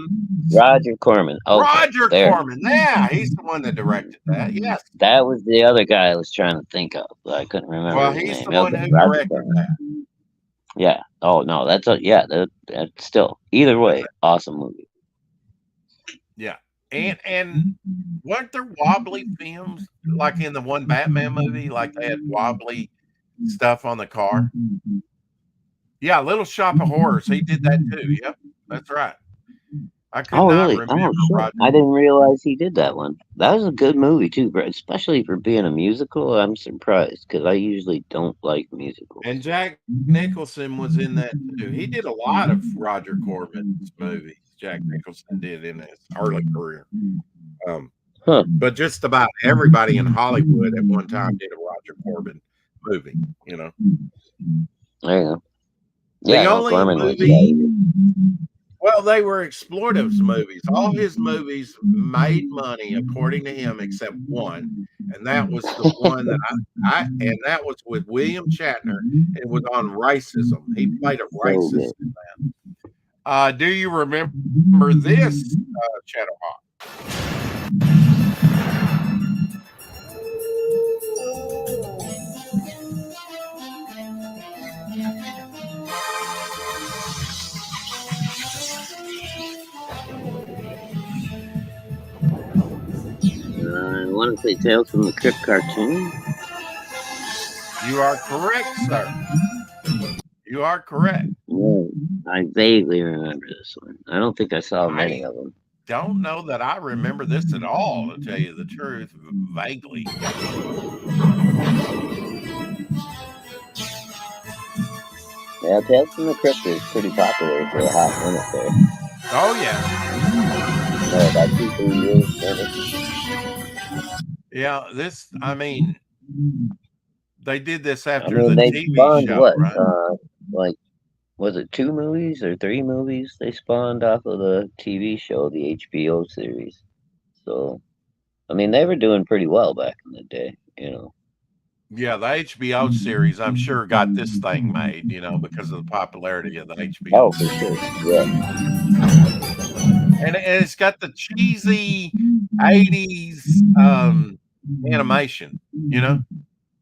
Roger Corman. Okay, Roger there. Corman. Yeah, he's the one that directed that. Yes. That was the other guy I was trying to think of, but I couldn't remember. Well, his he's name. the one Okay, who Roger directed Corman. that. Yeah. Oh no, that's still either way, awesome movie. Yeah. And weren't there wobbly films like in the one Batman movie? Like they had wobbly stuff on the car. Yeah, Little Shop of Horrors. He did that too. Yep, that's right. I could not Really? remember. Shit. I didn't realize he did that one. That was a good movie too, bro. Especially for being a musical. I'm surprised because I usually don't like musicals. And Jack Nicholson was in that too. He did a lot of Roger Corman's movies. Jack Nicholson did in his early career. But just about everybody in Hollywood at one time did a Roger Corman movie. You know. There you go. Yeah, the only Corman movie. Well, they were exploitive movies. All his movies made money, according to him, except one, and that was the one that and that was with William Shatner. It was on racism. He played a racist in that. Do you remember this, Shadowhawk? I want to say Tales from the Crypt cartoon. You are correct, sir. You are correct. Yeah, I vaguely remember this one. I don't think I saw many of them. Don't know that I remember this at all, to tell you the truth, vaguely. Yeah, Tales from the Crypt is pretty popular for a hot minute there. Oh, yeah. About 2-3 years. Yeah, I mean, they did this after the they TV spawned show, what? right? Was it 2 movies or 3 movies they spawned off of the TV show, the HBO series? So, I mean, they were doing pretty well back in the day, you know. Yeah, the HBO series, I'm sure, got this thing made, you know, because of the popularity of the HBO. Oh, for sure. Yeah. And it's got the cheesy 80s animation, you know?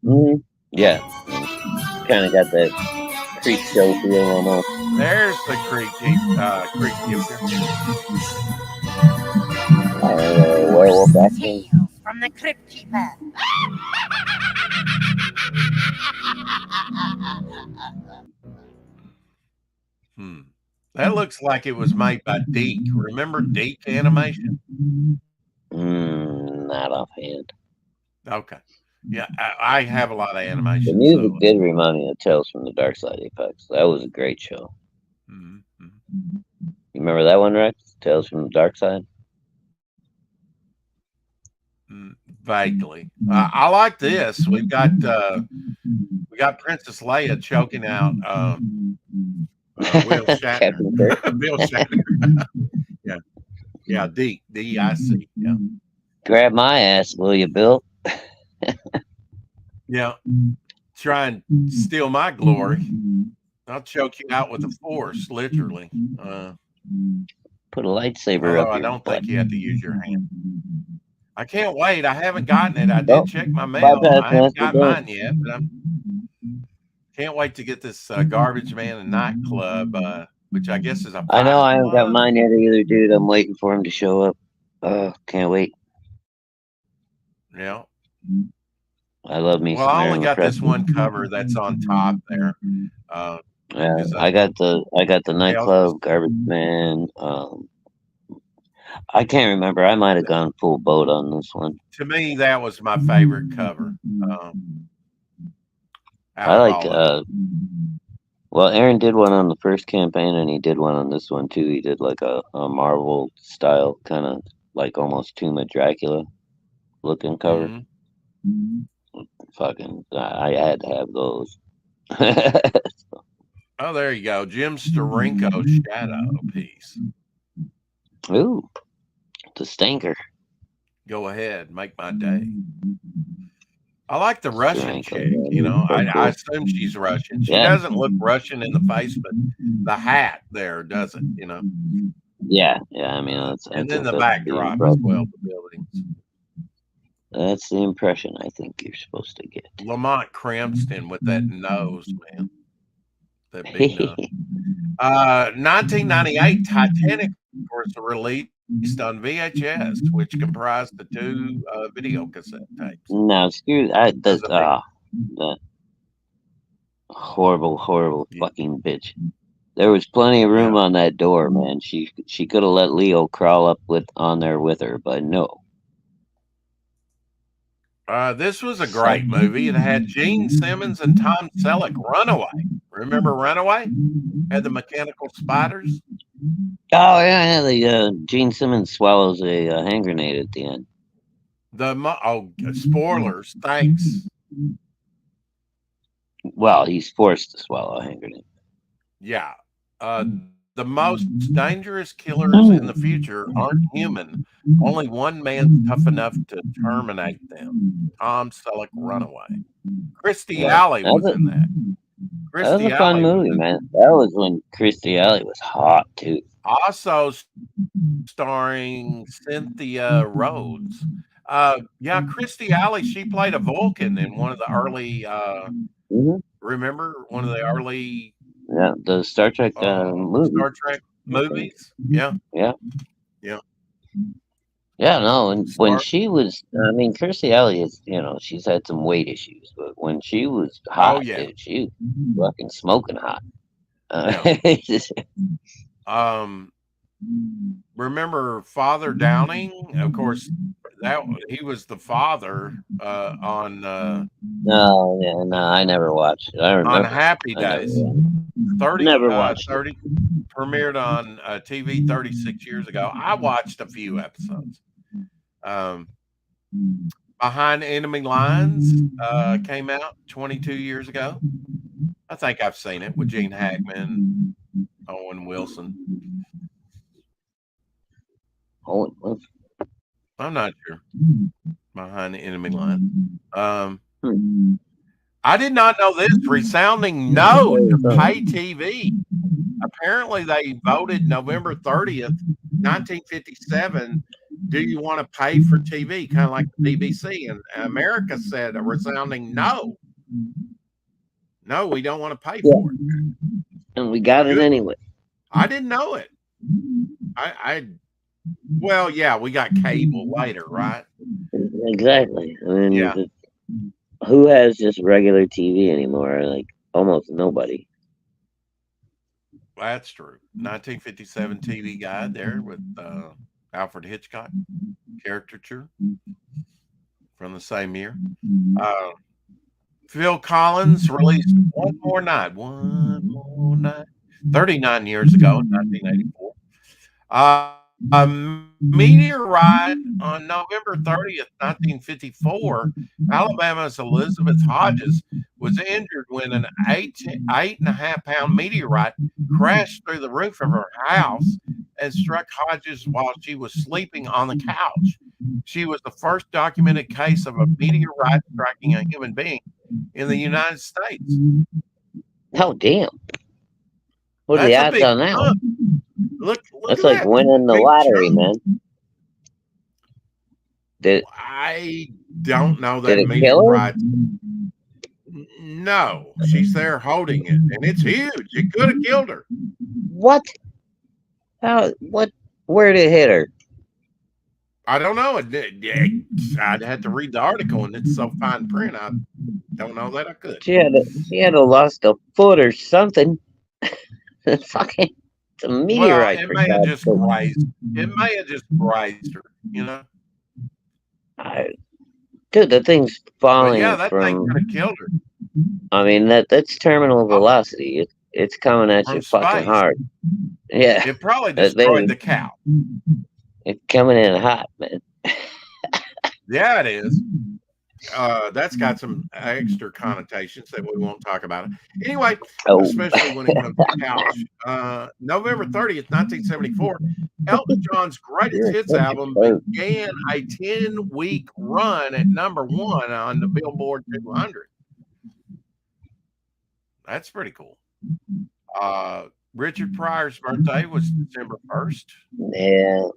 Mm-hmm. Yeah. Kind of got that Creep Show feel almost. There's the Creep werewolf action. From the Crypt Keeper. That looks like it was made by Deke. Remember Deke Animation? Not offhand. Okay. Yeah, I have a lot of animation. The music did remind me of Tales from the Dark Side Apex. That was a great show. Mm-hmm. You remember that one, Rex? Tales from the Dark Side? Vaguely. I like this. We've got Princess Leia choking out Will Shatner. Bill Shatner. Yeah, D-I-C. Yeah. Grab my ass, will you, Bill? Yeah. Try and steal my glory. I'll choke you out with the force, literally. Put a lightsaber Although up I your don't butt. think you have to use your hand. I can't wait. I haven't gotten it. I did Oh, check my mail. bypass I haven't master got done. mine yet, but I can't wait to get this Garbage Man and Nightclub, which I guess is a I know 5 I haven't got club. mine yet either, dude. I'm waiting for him to show up. Can't wait. Yeah. I love me Well, some I only Aaron got this LaFresca. one cover that's on top there. Yeah, Is I got the Hell's Nightclub, Garbage Man. I can't remember. I might have gone full boat on this one. To me, that was my favorite cover. Out I of like. all of Well, Aaron did one on the first campaign, and he did one on this one too. He did like a Marvel style, kind of like almost Tomb of Dracula looking cover. Mm-hmm. Fucking, I had to have those. Oh, there you go. Jim Steranko shadow piece. Ooh, the stinker. Go ahead, make my day. I like the Russian Steranko, chick, yeah, you know. so I cool. assume she's Russian. She Yeah. doesn't look Russian in the face, but the hat there does it, you know. Yeah. I mean, And then the that's backdrop as well, the buildings. That's the impression I think you're supposed to get. Lamont Cranston with that nose, man. That big nose. 1998 Titanic, of course, released on VHS, which comprised the 2 video cassette tapes. No, screw that. That horrible fucking bitch. There was plenty of room on that door, man. She could have let Leo crawl up on there with her, but no. This was a great movie. It had Gene Simmons and Tom Selleck. Runaway. Remember Runaway? Had the mechanical spiders. Oh yeah. The Gene Simmons swallows a hand grenade at the end. Spoilers. Thanks. Well, he's forced to swallow a hand grenade. Yeah. The most dangerous killers in the future aren't human. Only one man's tough enough to terminate them. Tom Selleck, Runaway. Christy Alley was in that. That was a fun movie, man. That was when Christy Alley was hot too. Also starring Cynthia Rhodes. Christy Alley, she played a Vulcan in one of the early remember one of the early the Star Trek movies. Star Trek movies. Yeah. No, and when she was, I mean, Kirstie Alley is, she's had some weight issues, but when she was hot, dude, she was fucking smoking hot. Remember Father Downing? Of course, he was the father on. No, I never watched it. I remember on Happy Days. 30 premiered on TV 36 years ago. I watched a few episodes. Behind Enemy Lines came out 22 years ago. I think I've seen it with Gene Hackman, Owen Wilson. I'm not sure. Behind the Enemy Line. I did not know this. Resounding no to pay TV. Apparently, they voted November 30th, 1957. Do you want to pay for TV? Kind of like the BBC. And America said a resounding no. No, we don't want to pay for it. And we got it anyway. I didn't know it. Well, yeah, we got cable later, right? Exactly. I mean, who has just regular TV anymore? Like almost nobody. That's true. 1957 TV Guide there with Alfred Hitchcock caricature from the same year. Phil Collins released One More Night, 39 years ago in 1984. A meteorite on November 30th, 1954, Alabama's Elizabeth Hodges was injured when an 8.5-pound meteorite crashed through the roof of her house and struck Hodges while she was sleeping on the couch. She was the first documented case of a meteorite striking a human being in the United States. Oh, damn. What are the odds on that one? Look That's at like that winning the big lottery, chunk. man. Did I don't know did that it meaning kill her? right. No, she's there holding it, and it's huge. It could have killed her. What? How? What? Where did it hit her? I don't know. I'd have to read the article, and it's so fine print. I don't know that I could. She had to lost a foot or something. Fucking, it's a Well, meteorite. it For may have God's just sake. grazed. It may have just grazed her, you know. Dude, the thing's But yeah, falling that thing from. could have killed her I mean, that's terminal velocity. It's coming at you from fucking space. hard. Yeah, It probably destroyed the cow. it's coming in hot, man. Yeah, it is. That's got some extra connotations that we won't talk about. Anyway, Oh, especially when it comes to cows. November 30th, 1974, Elton John's greatest you're hits such a album perv. began a 10-week run at #1 on the Billboard 200. That's pretty cool. Richard Pryor's birthday was December 1st. Yeah,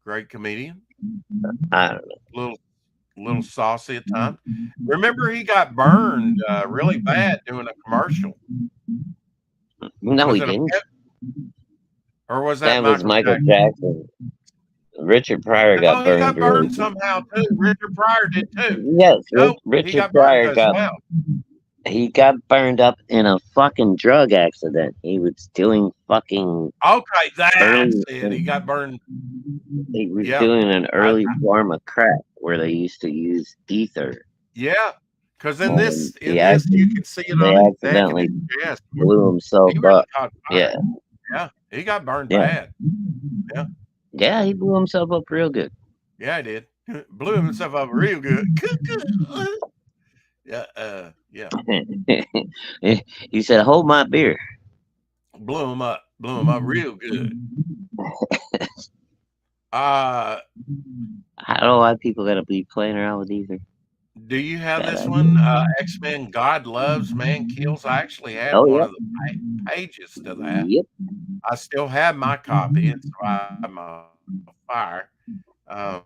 Great comedian. I don't know. Little saucy at times. Remember, he got burned really bad doing a commercial. No, Was he it a didn't. pet, or was That that was Michael Jackson? Jackson. Richard Pryor No, got he got burned really burned good. somehow too. Richard Pryor did too. Yes, Nope, he Richard got burned Pryor as got well. he got burned up in a fucking drug accident. He was doing fucking Okay, that's early. it. He got burned. He was Yeah, doing an early form of crack where they used to use ether. yeah. Because in And this, he you can see it they on his neck and accidentally his chest. blew himself He really up. caught fire. Yeah, Yeah, he got burned yeah, bad. Yeah, yeah. He blew himself up real good. yeah, he did. Blew himself up real good. Yeah, yeah. He said, "Hold my beer." Blew him up real good. I don't know why people gotta be playing around with ether. Do you have Bad this idea. one? X-Men God Loves, Man Kills. I actually had Oh one yeah, of the pages to that. yep. I still have my copy. It's by my fire. Um,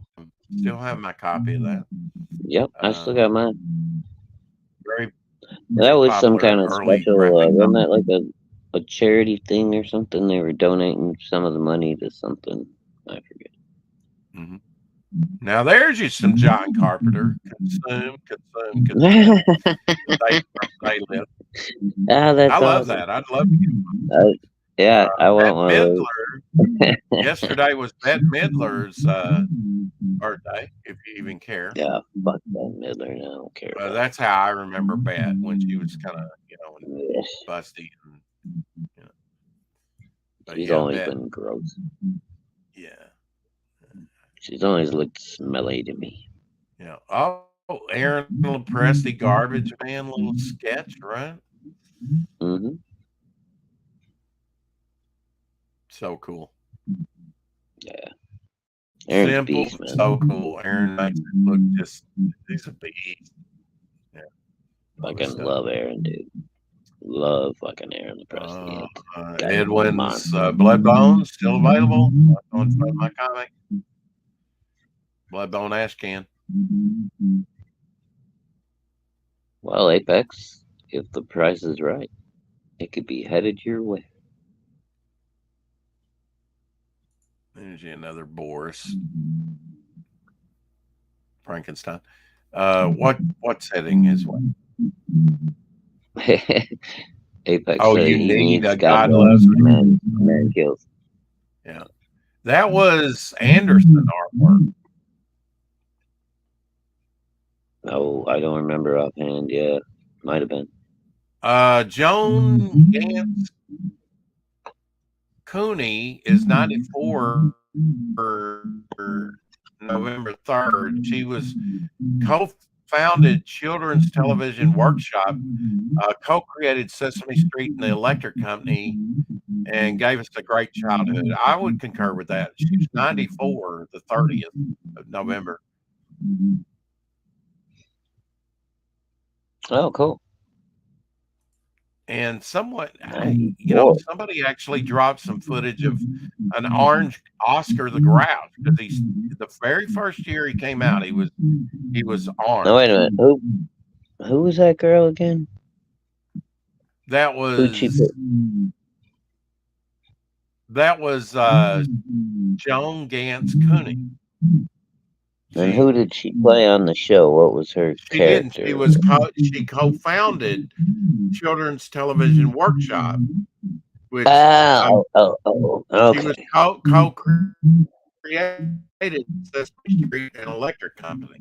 still have my copy of that. Yep, I still got mine. Very, That was some popular kind of early special. graphic Wasn't novel. that like a charity thing or something? They were donating some of the money to something. I forget. Mhm. Now there's you some John Carpenter. Consume. They live. Ah, that's I love awesome. that. I'd love to get one. Yeah, I want Bette one of those. Midler. Yesterday was Bette Midler's birthday, if you even care. Yeah, fuck that Midler. I don't care about That's how I remember Bette when she was kind of, it. busty. And, but She's yeah, always Bette. been gross. Yeah. She's always looked smelly to me. Yeah. Oh, Aaron Presti, Garbage Man, little sketch, right? Mm-hmm. So cool. Yeah. Aaron's Simple, beast, man. so cool. Aaron makes it look just, he's a beast. Yeah. Fucking love Aaron, dude. Love fucking Aaron the Presti. Edwin's Bloodbone, still available. On my comic. Bloodbone Ash Can. Well, Apex, if the price is right, it could be headed your way. There's another Boris. Frankenstein. What setting is what? Apex. Oh, said you he need needs a God God Loves Man. Man kills. Yeah. That was Anderson artwork. Oh, I don't remember offhand. Yeah, might have been. Joan Gantz Cooney is 94 for November 3rd. She was co-founded Children's Television Workshop, co-created Sesame Street and the Electric Company, and gave us a great childhood. I would concur with that. She's 94, the 30th of November. Oh, cool. and somewhat, Boy. somebody actually dropped some footage of an orange Oscar the Grouch because he's the very first year he came out, he was orange. No, wait a minute. Who was that girl again? That Who'd she was pick? Joan Gantz Cooney. And who did she play on the show? What was her She didn't. character? She co-founded Children's Television Workshop, which Okay. she was co-created Sesame Street and Electric Company.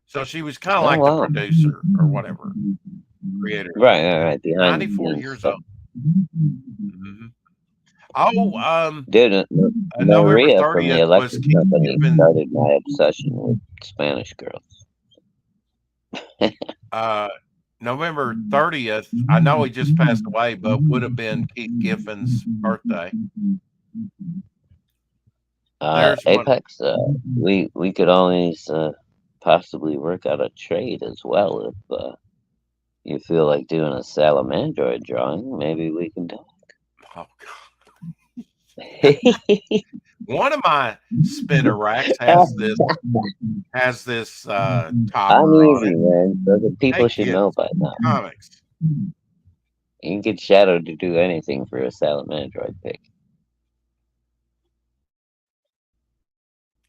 So she was kind of like the producer or whatever, creator. Right. Behind 94 years stuff. old. Mm-hmm. Oh, Dude, November Maria from the 30th was Electric Keith Company Giffen. started my obsession with Spanish girls. November 30th, I know he just passed away, but would have been Keith Giffen's birthday. Apex, we could always possibly work out a trade as well if you feel like doing a Salamandroid drawing. Maybe we can talk. Oh, God. One of my spinner racks has this topper I'm on easy, it. man. So the people should know by now. Comics. You can get Shadow to do anything for a Salamandroid pick.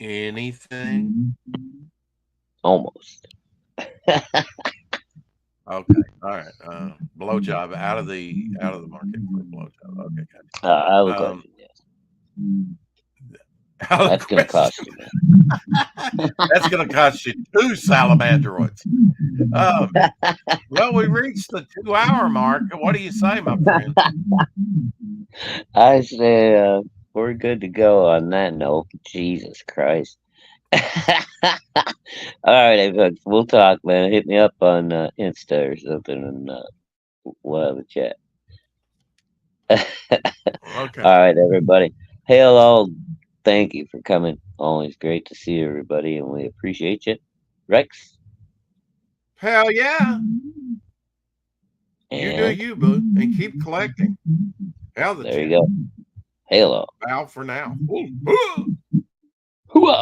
Anything? Almost. Okay. All right. Blowjob out of the market for a blowjob. Okay. I would question, yes. That's going to cost you, man. That's going to cost you 2 Salamandroids. Well, we reached the 2-hour mark. What do you say, my friend? I say we're good to go on that note. Jesus Christ. All right, folks, we'll talk, man. Hit me up on Insta or something, and we'll have a chat. Okay. All right, everybody. Hail all. Thank you for coming. Always great to see everybody, and we appreciate you. Rex? Hell yeah. And you do you, boo, and keep collecting. Hell, there you go. Hail all. Bow for now.